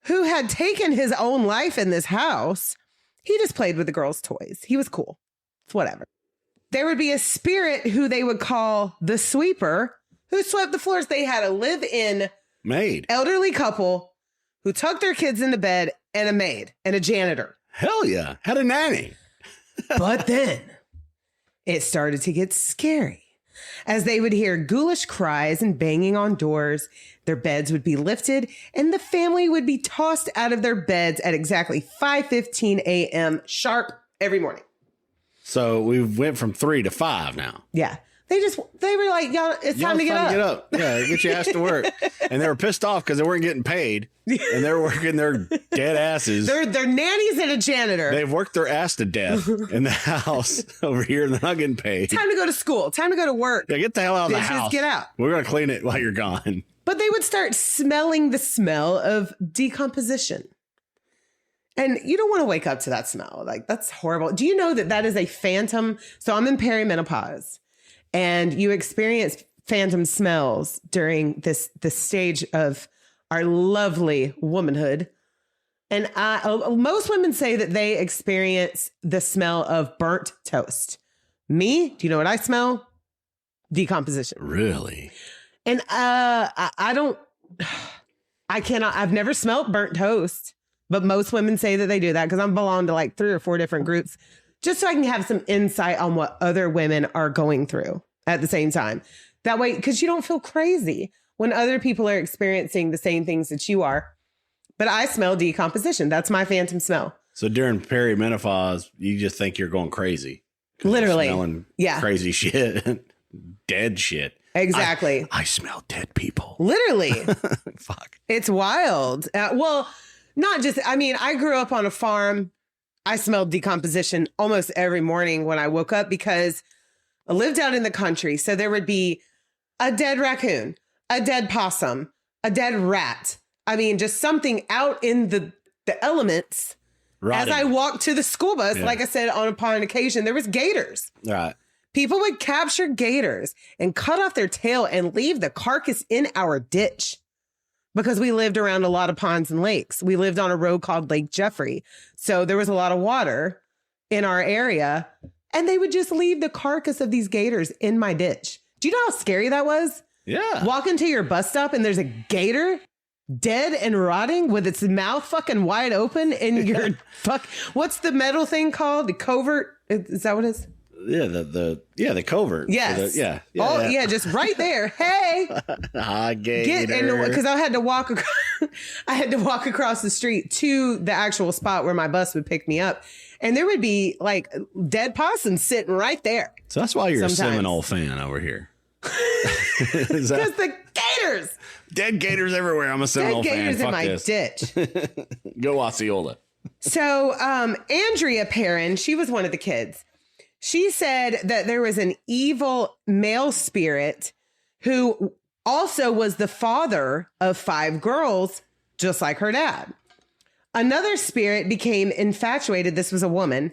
who had taken his own life in this house, he just played with the girls' toys. He was cool. It's whatever. There would be a spirit who they would call the sweeper, who swept the floors. They had a live-in maid, elderly couple who tucked their kids into bed, and a maid and a janitor. Hell yeah. Had a nanny. But then it started to get scary. As they would hear ghoulish cries and banging on doors, their beds would be lifted and the family would be tossed out of their beds at exactly 5:15 a.m. sharp every morning. So we went from 3 to 5 now. Yeah. They were like, y'all, it's time to get up. Yeah, get your ass to work. And they were pissed off because they weren't getting paid. And they were working their dead asses. They're nannies and a janitor. They've worked their ass to death in the house over here and they're not getting paid. Time to go to school. Time to go to work. Yeah, get the hell out of the house. Get out. We're going to clean it while you're gone. But they would start smelling the smell of decomposition. And you don't want to wake up to that smell. Like, that's horrible. Do you know that is a phantom? So I'm in perimenopause. And you experience phantom smells during this stage of our lovely womanhood. And most women say that they experience the smell of burnt toast. Me, do you know what I smell? Decomposition. Really? And I've never smelled burnt toast, but most women say that they do that because I belong to like 3 or 4 different groups, just so I can have some insight on what other women are going through at the same time. That way, because you don't feel crazy when other people are experiencing the same things that you are. But I smell decomposition. That's my phantom smell. So during perimenopause, you just think you're going crazy. Literally. Smelling crazy shit. Dead shit. Exactly. I smell dead people. Literally. Fuck. It's wild. Well, not just, I mean, I grew up on a farm. I smelled decomposition almost every morning when I woke up because I lived out in the country. So there would be a dead raccoon, a dead possum, a dead rat. I mean, just something out in the elements. Rotting. As I walked to the school bus, like I said, upon occasion, there was gators. Right. People would capture gators and cut off their tail and leave the carcass in our ditch because we lived around a lot of ponds and lakes. We lived on a road called Lake Jeffrey. So there was a lot of water in our area, and they would just leave the carcass of these gators in my ditch. Do you know how scary that was? Yeah. Walk into your bus stop and there's a gator dead and rotting with its mouth fucking wide open in your what's the metal thing called? The covert? Is that what it is? Yeah, the covert. Yes. Yeah, just right there. Hey. Hi, gator. Because I had to walk across the street to the actual spot where my bus would pick me up. And there would be like dead possums sitting right there. So that's why you're a Seminole fan over here. Because the gators. Dead gators everywhere. I'm a Seminole fan. Dead gators in my ditch. Go Osceola. So Andrea Perrin, she was one of the kids. She said that there was an evil male spirit who also was the father of 5 girls, just like her dad. Another spirit became infatuated. This was a woman.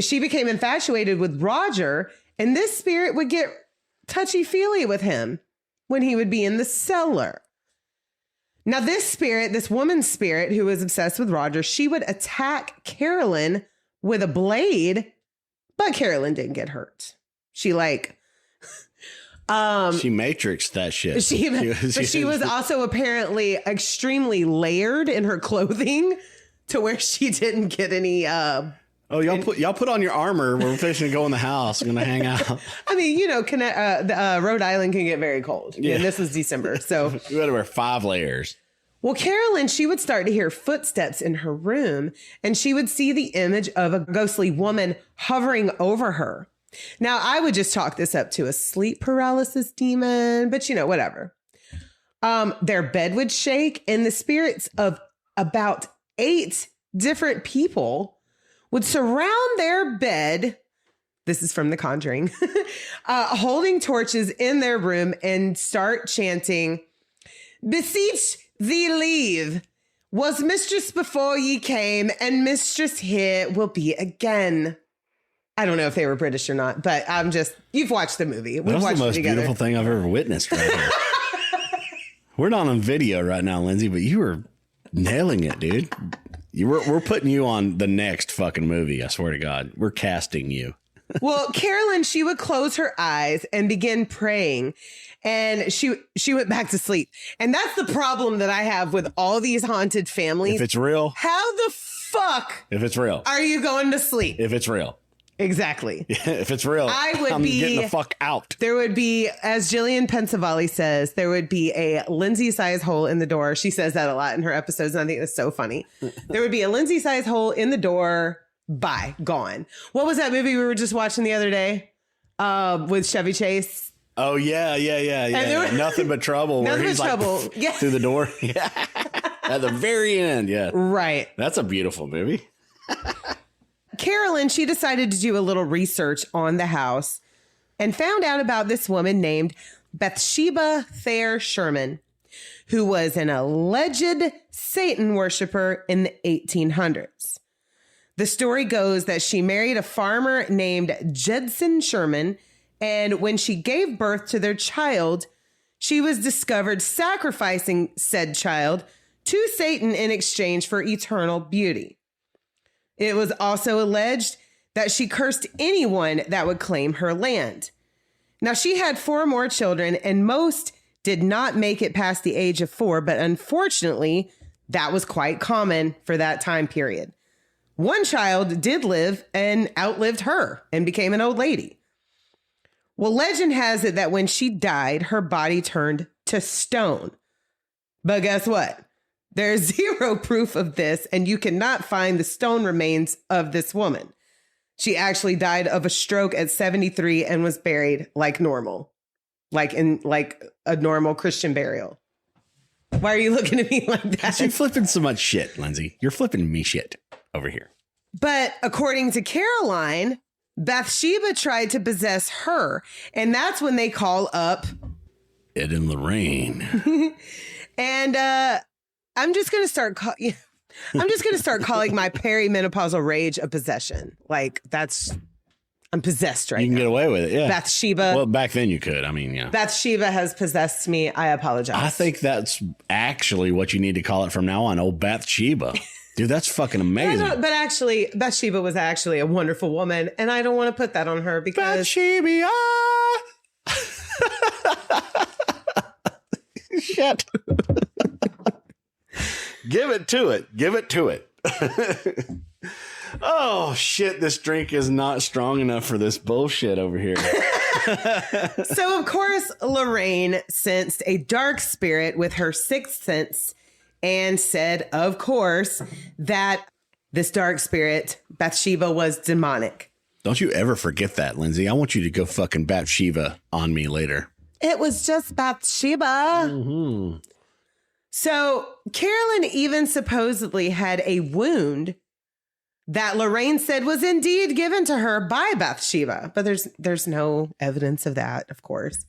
She became infatuated with Roger, and this spirit would get touchy-feely with him when he would be in the cellar. Now, this woman's spirit who was obsessed with Roger, she would attack Carolyn with a blade, but Carolyn didn't get hurt. She matrixed that shit. She was also apparently extremely layered in her clothing to where she didn't get any. Y'all put on your armor. We're fixing to go in the house. We're gonna hang out. I mean, Rhode Island can get very cold. Yeah, and this was December, so we had to wear 5 layers. Well, Carolyn, she would start to hear footsteps in her room, and she would see the image of a ghostly woman hovering over her. Now, I would just chalk this up to a sleep paralysis demon, but whatever. Their bed would shake, and the spirits of about 8 different people would surround their bed. This is from The Conjuring, holding torches in their room and start chanting, "Beseech thee leave, was mistress before ye came, and mistress here will be again." I don't know if they were British or not, but you've watched the movie. That's the most beautiful thing I've ever witnessed right here. We're not on video right now, Lindsay, but you were nailing it, dude. We're putting you on the next fucking movie. I swear to God, we're casting you. Well, Carolyn, she would close her eyes and begin praying, and she went back to sleep. And that's the problem that I have with all these haunted families. If it's real, how the fuck? If it's real, are you going to sleep? If it's real. Exactly. If it's real, I'm getting the fuck out. There would be, as Jillian Pensavalli says, there would be a Lindsay-sized hole in the door. She says that a lot in her episodes, and I think that's so funny. There would be a Lindsay-sized hole in the door. Bye. Gone. What was that movie we were just watching the other day with Chevy Chase? Oh, yeah. Nothing but trouble. Nothing where he's but trouble. Yeah. Through the door. Yeah. At the very end. Yeah. Right. That's a beautiful movie. Carolyn, she decided to do a little research on the house and found out about this woman named Bathsheba Thayer Sherman, who was an alleged Satan worshiper in the 1800s. The story goes that she married a farmer named Judson Sherman, and when she gave birth to their child, she was discovered sacrificing said child to Satan in exchange for eternal beauty. It was also alleged that she cursed anyone that would claim her land. Now, she had 4 more children, and most did not make it past the age of 4, but unfortunately, that was quite common for that time period. One child did live and outlived her and became an old lady. Well, legend has it that when she died, her body turned to stone. But guess what? There's 0 proof of this, and you cannot find the stone remains of this woman. She actually died of a stroke at 73 and was buried like normal, like a normal Christian burial. Why are you looking at me like that? You're flipping so much shit, Lindsay. You're flipping me shit over here. But according to Caroline, Bathsheba tried to possess her, and that's when they call up Ed and Lorraine. And I'm just gonna start calling my perimenopausal rage a possession. Like I'm possessed right now. You can get away with it, yeah. Bathsheba. Well, back then you could. I mean, yeah. Bathsheba has possessed me. I apologize. I think that's actually what you need to call it from now on. Old Bathsheba. Dude, that's fucking amazing. But actually, Bathsheba was actually a wonderful woman, and I don't want to put that on her because Bathsheba. Shit. Give it to it. Give it to it. Oh, shit. This drink is not strong enough for this bullshit over here. So, of course, Lorraine sensed a dark spirit with her 6th sense and said, of course, that this dark spirit, Bathsheba, was demonic. Don't you ever forget that, Lindsay. I want you to go fucking Bathsheba on me later. It was just Bathsheba. Mm-hmm. So Carolyn even supposedly had a wound that Lorraine said was indeed given to her by Bathsheba. But there's no evidence of that, of course.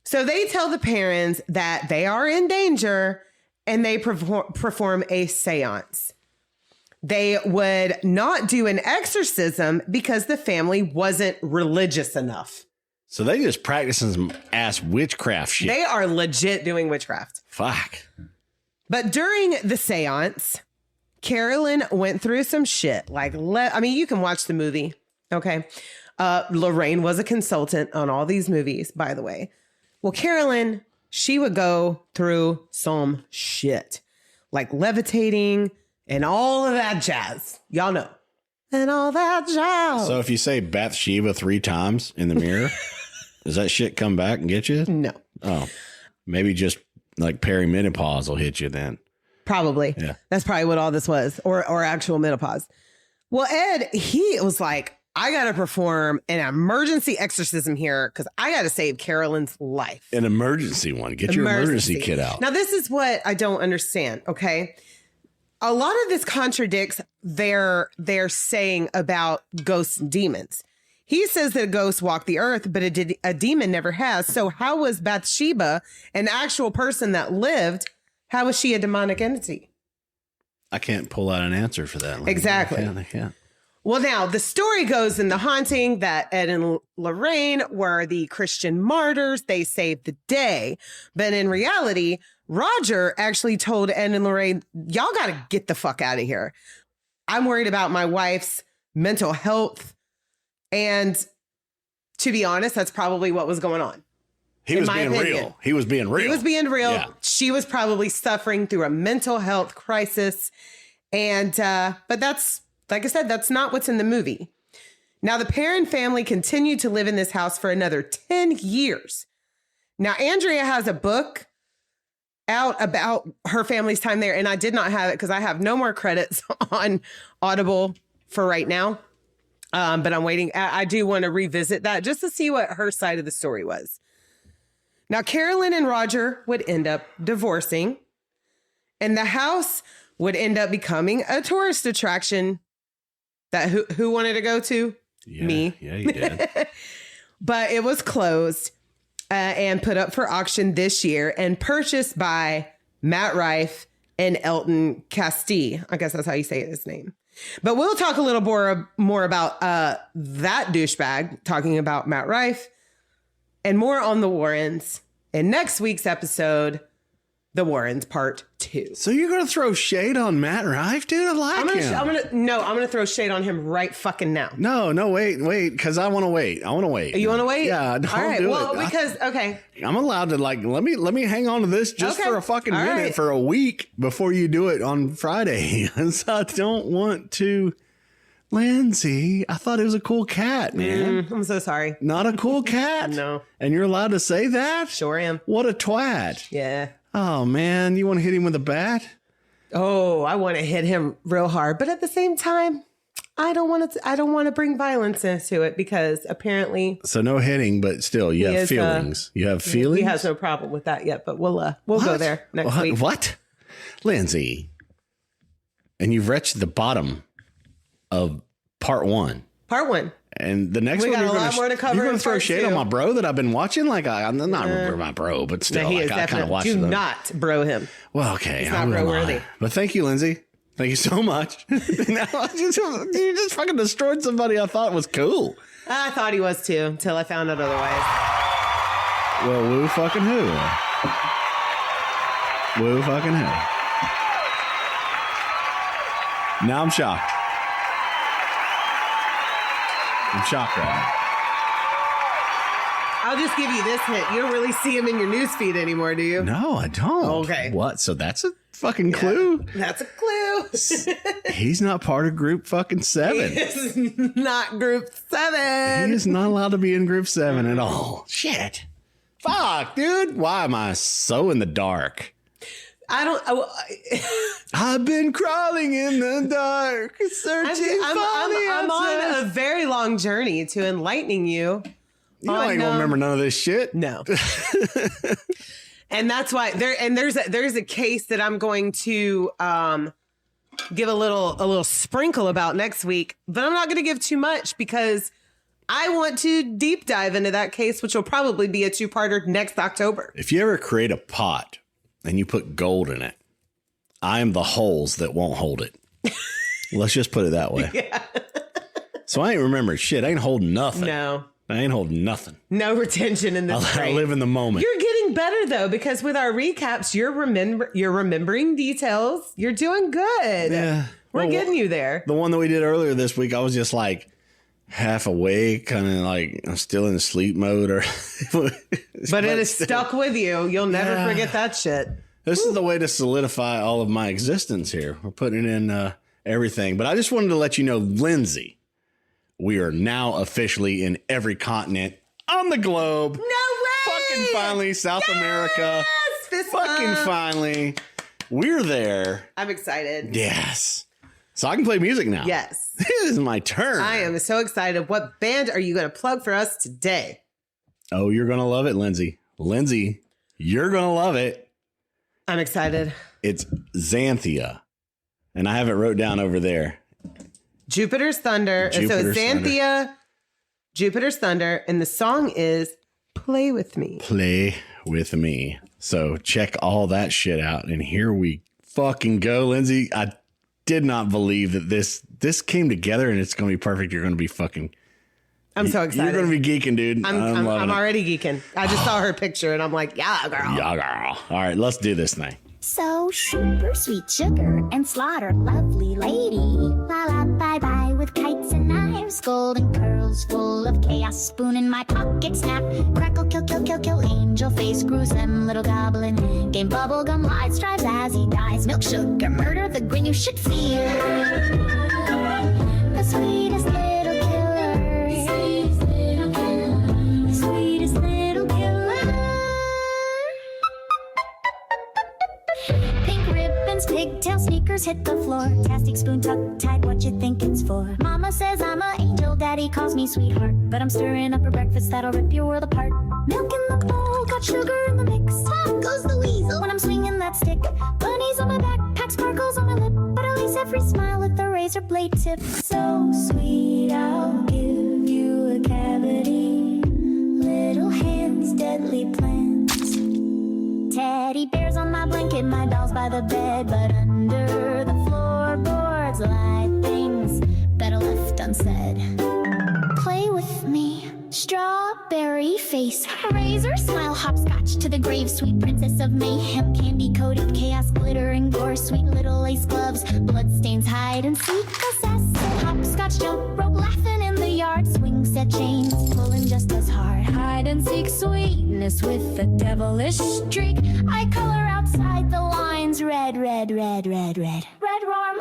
So they tell the parents that they are in danger and they perform a seance. They would not do an exorcism because the family wasn't religious enough. So they just practicing some ass witchcraft shit. They are legit doing witchcraft. Fuck. But during the seance, Carolyn went through some shit. You can watch the movie. Okay. Lorraine was a consultant on all these movies, by the way. Well, Carolyn, she would go through some shit, like levitating and all of that jazz. Y'all know. And all that jazz. So if you say Bathsheba 3 times in the mirror, does that shit come back and get you? No. Oh, maybe just like perimenopause will hit you then. Probably. Yeah. That's probably what all this was, or actual menopause. Well, Ed, he was like, I got to perform an emergency exorcism here because I got to save Carolyn's life. An emergency one. Get your emergency kit out. Now, this is what I don't understand, okay? A lot of this contradicts their saying about ghosts and demons. He says that a ghost walked the earth, but a demon never has. So how was Bathsheba, an actual person that lived, how was she a demonic entity? I can't pull out an answer for that. Exactly. I can't. Well, now, the story goes in The Haunting that Ed and Lorraine were the Christian martyrs. They saved the day. But in reality, Roger actually told Ed and Lorraine, y'all got to get the fuck out of here. I'm worried about my wife's mental health. And to be honest, that's probably what was going on. He was being real. He was being real. He was being real. Yeah. She was probably suffering through a mental health crisis. And, but that's, like I said, that's not what's in the movie. Now, the Perrin family continued to live in this house for another 10 years. Now, Andrea has a book out about her family's time there, and I did not have it because I have no more credits on Audible for right now. But I'm waiting. I do want to revisit that just to see what her side of the story was. Now, Carolyn and Roger would end up divorcing, and the house would end up becoming a tourist attraction that who wanted to go to? Yeah, me. Yeah, you did. But it was closed and put up for auction this year and purchased by Matt Rife and Elton Castee. I guess that's how you say his name. But we'll talk a little more about that douchebag, talking about Matt Rife, and more on the Warrens in next week's episode, The Warrens Part 2. So you're going to throw shade on Matt Rife, dude? I like him. I'm going to throw shade on him right fucking now. No, wait, because I want to wait. You want to wait? Yeah, don't all right. do well, it. Because, okay. I'm allowed to, like, let me hang on to this just for a fucking minute, right. For a week before you do it on Friday. So I don't want to. Lindsay, I thought it was a cool cat, man. I'm so sorry. Not a cool cat? No. And you're allowed to say that? Sure am. What a twat. Yeah. Oh, man. You want to hit him with a bat? Oh, I want to hit him real hard. But at the same time, I don't want to bring violence into it because apparently. So no hitting, but still, you have feelings. You have feelings? He has no problem with that yet, but we'll go there next week. What? Lindsay. And you've reached the bottom of part 1. Part 1. And the next we one, got a lot more to cover. You're going to throw shade on my bro that I've been watching? Like, I'm not my bro, but still, no, like, I kind of watch do them. Do not bro him. Well, okay. He's not bro-worthy. But thank you, Lindsay. Thank you so much. You just fucking destroyed somebody I thought was cool. I thought he was too, until I found out otherwise. Well, woo fucking who? Woo fucking who? Now I'm shocked. I'm shocked right now. I'll just give you this hint. You don't really see him in your newsfeed anymore, do you? No, I don't. Okay. What? So that's a fucking clue? That's a clue. He's not part of group fucking 7. He is not group 7. He is not allowed to be in group 7 at all. Shit. Fuck, dude. Why am I so in the dark? I've been crawling in the dark, searching I'm on a very long journey to enlightening you. You ain't gonna remember none of this shit. No. And that's why there's a case that I'm going to give a little sprinkle about next week, but I'm not going to give too much because I want to deep dive into that case, which will probably be a 2-parter next October. If you ever create a pot and you put gold in it, I am the holes that won't hold it. Let's just put it that way. Yeah. So I ain't remembering shit. I ain't holding nothing. No. I ain't holding nothing. No retention in this. I live in the moment. You're getting better though, because with our recaps, you're remembering details. You're doing good. Yeah. We're getting you there. The one that we did earlier this week, I was just like half awake, kind of like I'm still in sleep mode, or. But it is stuck with you. You'll never forget that shit. This is the way to solidify all of my existence here. We're putting in everything. But I just wanted to let you know, Lindsay, we are now officially in every continent on the globe. No way! Fucking finally, South America. Fist fucking bump. finally. We're there. I'm excited. Yes. So I can play music now. Yes. This is my turn. I am so excited. What band are you going to plug for us today? Oh, you're going to love it, Lindsay. Lindsay, you're going to love it. I'm excited. It's Xanthia. And I have it wrote down over there. Jupiter's Thunder. And so it's Xanthia, Jupiter's Thunder. And the song is Play With Me. Play With Me. So check all that shit out. And here we fucking go, Lindsay. I did not believe that this came together and it's going to be perfect. You're going to be fucking... I'm so excited. You're going to be geeking, dude. I'm already geeking. I just saw her picture and I'm like, yeah, girl. Yeah, girl. All right, let's do this thing. So super sweet sugar and slaughter, lovely lady. La la bye bye with kites and knives, golden curls full of chaos, spoon in my pocket, snap, crackle, kill, kill, kill, kill, angel face, gruesome little goblin, game bubblegum, light strives as he dies, milk sugar, murder, the grin you should fear. The sweetest little killer, the sweetest little killer. Pink ribbons, pigtail sneakers hit the floor. Tastic spoon tucked tight, what you think it's for? Mama says I'm an angel, daddy calls me sweetheart, but I'm stirring up a breakfast that'll rip your world apart. Milk in the bowl, got sugar in the mix. Pop goes the weasel when I'm swinging that stick. Bunnies on my backpack, sparkles on my lip, but at least every smile with a razor blade tip. So sweet, I'll give you a cavity. Little hands, deadly plans. Teddy bears on my blanket, my dolls by the bed, but under the floorboards lie things better left unsaid. Play with me, strawberry strawberry face. Razor smile, hopscotch to the grave. Sweet princess of mayhem, candy-coated chaos, glittering gore. Sweet little lace gloves, bloodstains, hide and seek. Assassin, hopscotch jump rope, laughing in the yard. Swing set chains, pulling just as hard. Hide and seek sweetness with a devilish streak. I color outside the lines. Red, red, red, red, red. Red worm.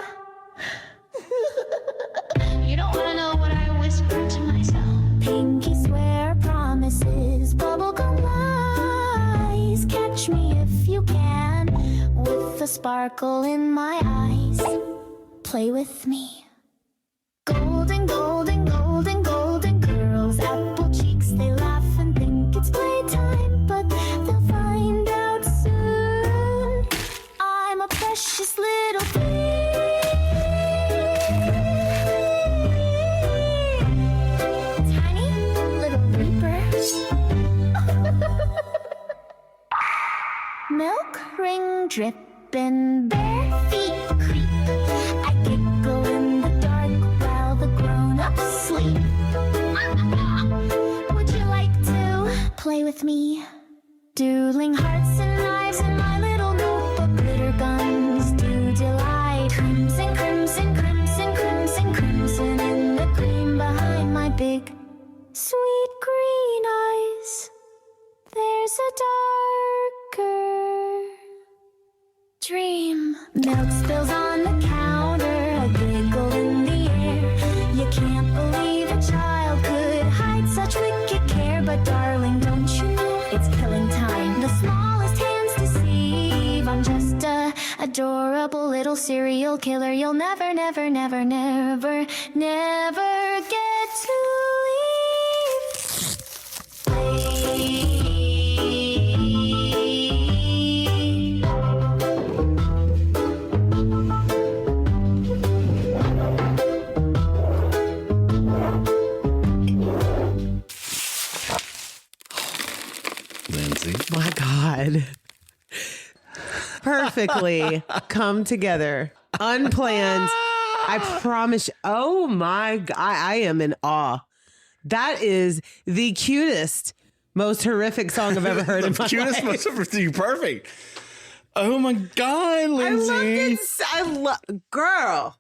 You don't wanna know what I whisper to myself. Pinky swear promises, bubblegum lies. Catch me if you can, with the sparkle in my eyes. Play with me. Golden, golden, golden, golden curls, apple cheeks, they laugh and think it's playtime, but they'll find out soon. I'm a precious little thing. Milk ring dripping, bare feet creep. I giggle in the dark while the grown-ups sleep. Would you like to play with me? Doodling hearts and knives in my little notebook. Glitter guns do delight. Crimson, crimson, crimson, crimson, crimson in the cream behind my big sweet green eyes. There's a darker dream. Milk spills on the counter, a giggle in the air. You can't believe a child could hide such wicked care. But darling, don't you know it's killing time? The smallest hands deceive. I'm just a adorable little serial killer. You'll never, never, never, never, never get to leave. My God. Perfectly come together. Unplanned. I promise. Oh my God. I am in awe. That is the cutest, most horrific song I've ever heard in my Cutest, life. you're perfect. Oh my God, Lindsay. I love girl.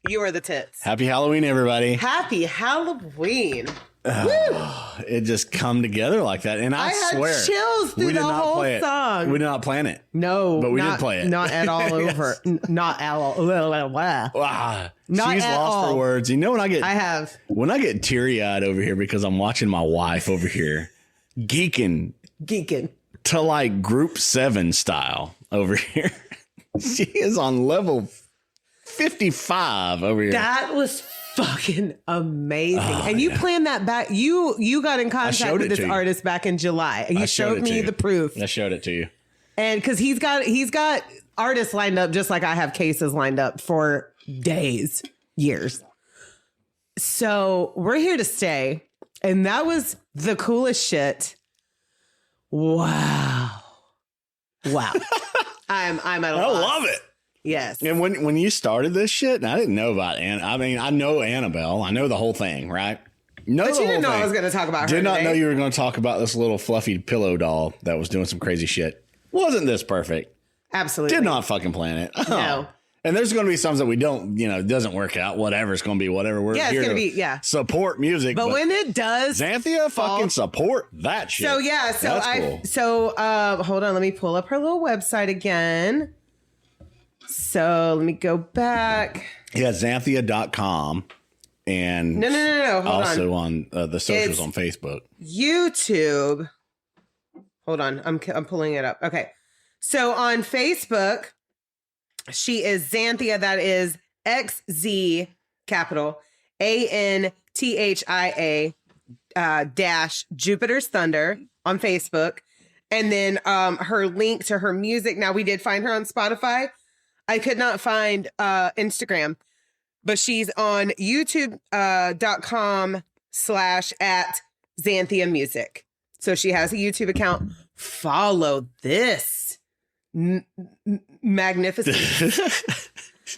You are the tits. Happy Halloween, everybody. Happy Halloween. It just come together like that. And I had swear, chills through we did the not whole play it. song. We did not plan it. No, But we not, did play it. Not at all over. Not at all. Wow. Not She's at lost all. for words. You know when I have. get teary eyed over here because I'm watching my wife over here geeking to like group 7 style over here. She is on level 55 over here. That was fucking amazing. And you planned that back. You got in contact with this artist back in July. And you showed me the proof. I showed it to you. And because he's got artists lined up just like I have cases lined up for days, years. So we're here to stay. And that was the coolest shit. Wow. I'm at a I loss. love it. Yes. And when you started this shit, and I didn't know about I know Annabelle. I know the whole thing, right? But you didn't know I was going to talk about her. Did not today. know you were going to talk about this little fluffy pillow doll that was doing some crazy shit. Wasn't this perfect? Absolutely. Did not fucking plan it. No. And there's going to be some that we don't, doesn't work out. Whatever. It's going to be whatever. We're Yeah, it's here going to to be, support music. But when it does. Xanthia fucking support that shit. So, yeah. So, That's cool. Hold on. Let me pull up her little website again. So, let me go back. Yeah, Xanthia.com. And No. Hold also on the socials on Facebook. YouTube. Hold on. I'm pulling it up. Okay. So, on Facebook, she is Xanthia. That is XZ capital ANTHIA dash Jupiter's Thunder on Facebook. And then her link to her music. Now, we did find her on Spotify. I could not find Instagram, but she's on youtube.com/@Xanthia Music. So she has a YouTube account. Follow this magnificent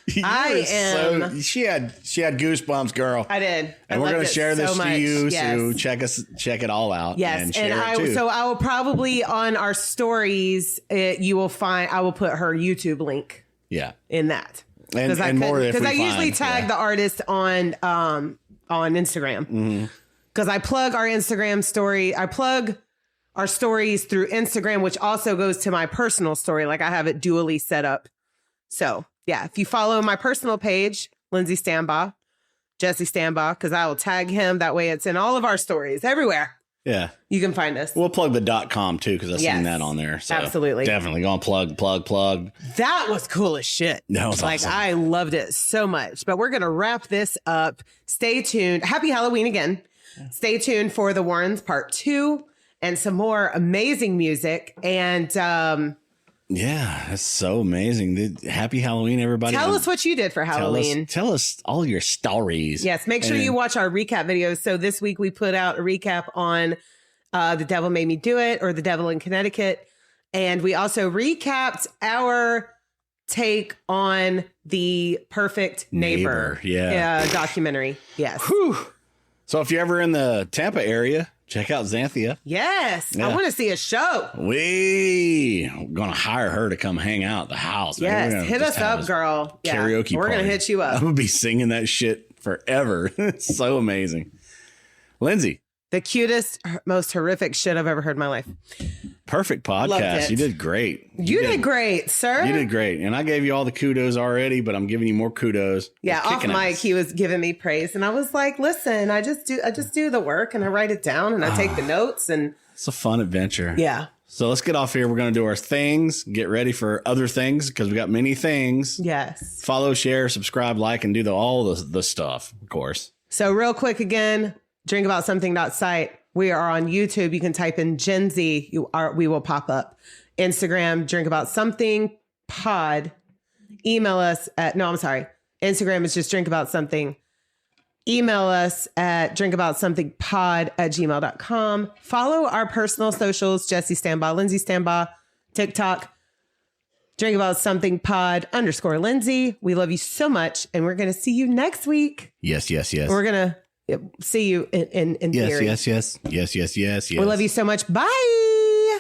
She had goosebumps, girl. I did. And we're going to share this to you. So check it all out. Yes. And I will probably on our stories, I will put her YouTube link. Yeah. In that. Because I usually tag the artist on Instagram. Because I plug our Instagram story. I plug our stories through Instagram, which also goes to my personal story. Like I have it dually set up. So yeah, if you follow my personal page, Lindsay Standbaugh, Jesse Standbaugh, because I will tag him. That way it's in all of our stories everywhere. Yeah. You can find us. We'll plug the .com too, because I've seen that on there. So absolutely. Definitely go on plug. That was cool as shit. That was awesome. I loved it so much. But we're going to wrap this up. Stay tuned. Happy Halloween again. Stay tuned for the Warrens Part 2 and some more amazing music. And yeah, that's so amazing. Happy Halloween, everybody. Tell us what you did for Halloween. Tell us all your stories. Yes, make sure you watch our recap videos. So this week we put out a recap on The Devil Made Me Do It, or The Devil in Connecticut. And we also recapped our take on the Perfect Neighbor documentary. Yes. Whew. So if you're ever in the Tampa area, check out Xanthia. Yes. Yeah. I want to see a show. We're going to hire her to come hang out at the house. Yes. Hit us up, girl. Karaoke We're going to hit you up. I'm going to be singing that shit forever. It's so amazing. Lindsay. The cutest, most horrific shit I've ever heard in my life. Perfect podcast. You did great. You did great, sir. You did great. And I gave you all the kudos already, but I'm giving you more kudos. Yeah, off mic, he was giving me praise. And I was like, listen, I just do the work and I write it down and I take the notes. And it's a fun adventure. Yeah. So let's get off here. We're going to do our things, get ready for other things because we got many things. Yes. Follow, share, subscribe, like, and do all the stuff, of course. So real quick again, drinkaboutSomething.site. We are on YouTube. You can type in Gen Z. We will pop up. Instagram, Drink About Something Pod. Email us at, Instagram is just Drink About Something. Email us at drinkaboutsomethingpod@gmail.com. Follow our personal socials, Jesse Standbaugh, Lindsay Standbaugh, TikTok, Drink About Something Pod _Lindsay. We love you so much. And we're going to see you next week. Yes. We're going to see you in theory. Yes. We love you so much. Bye.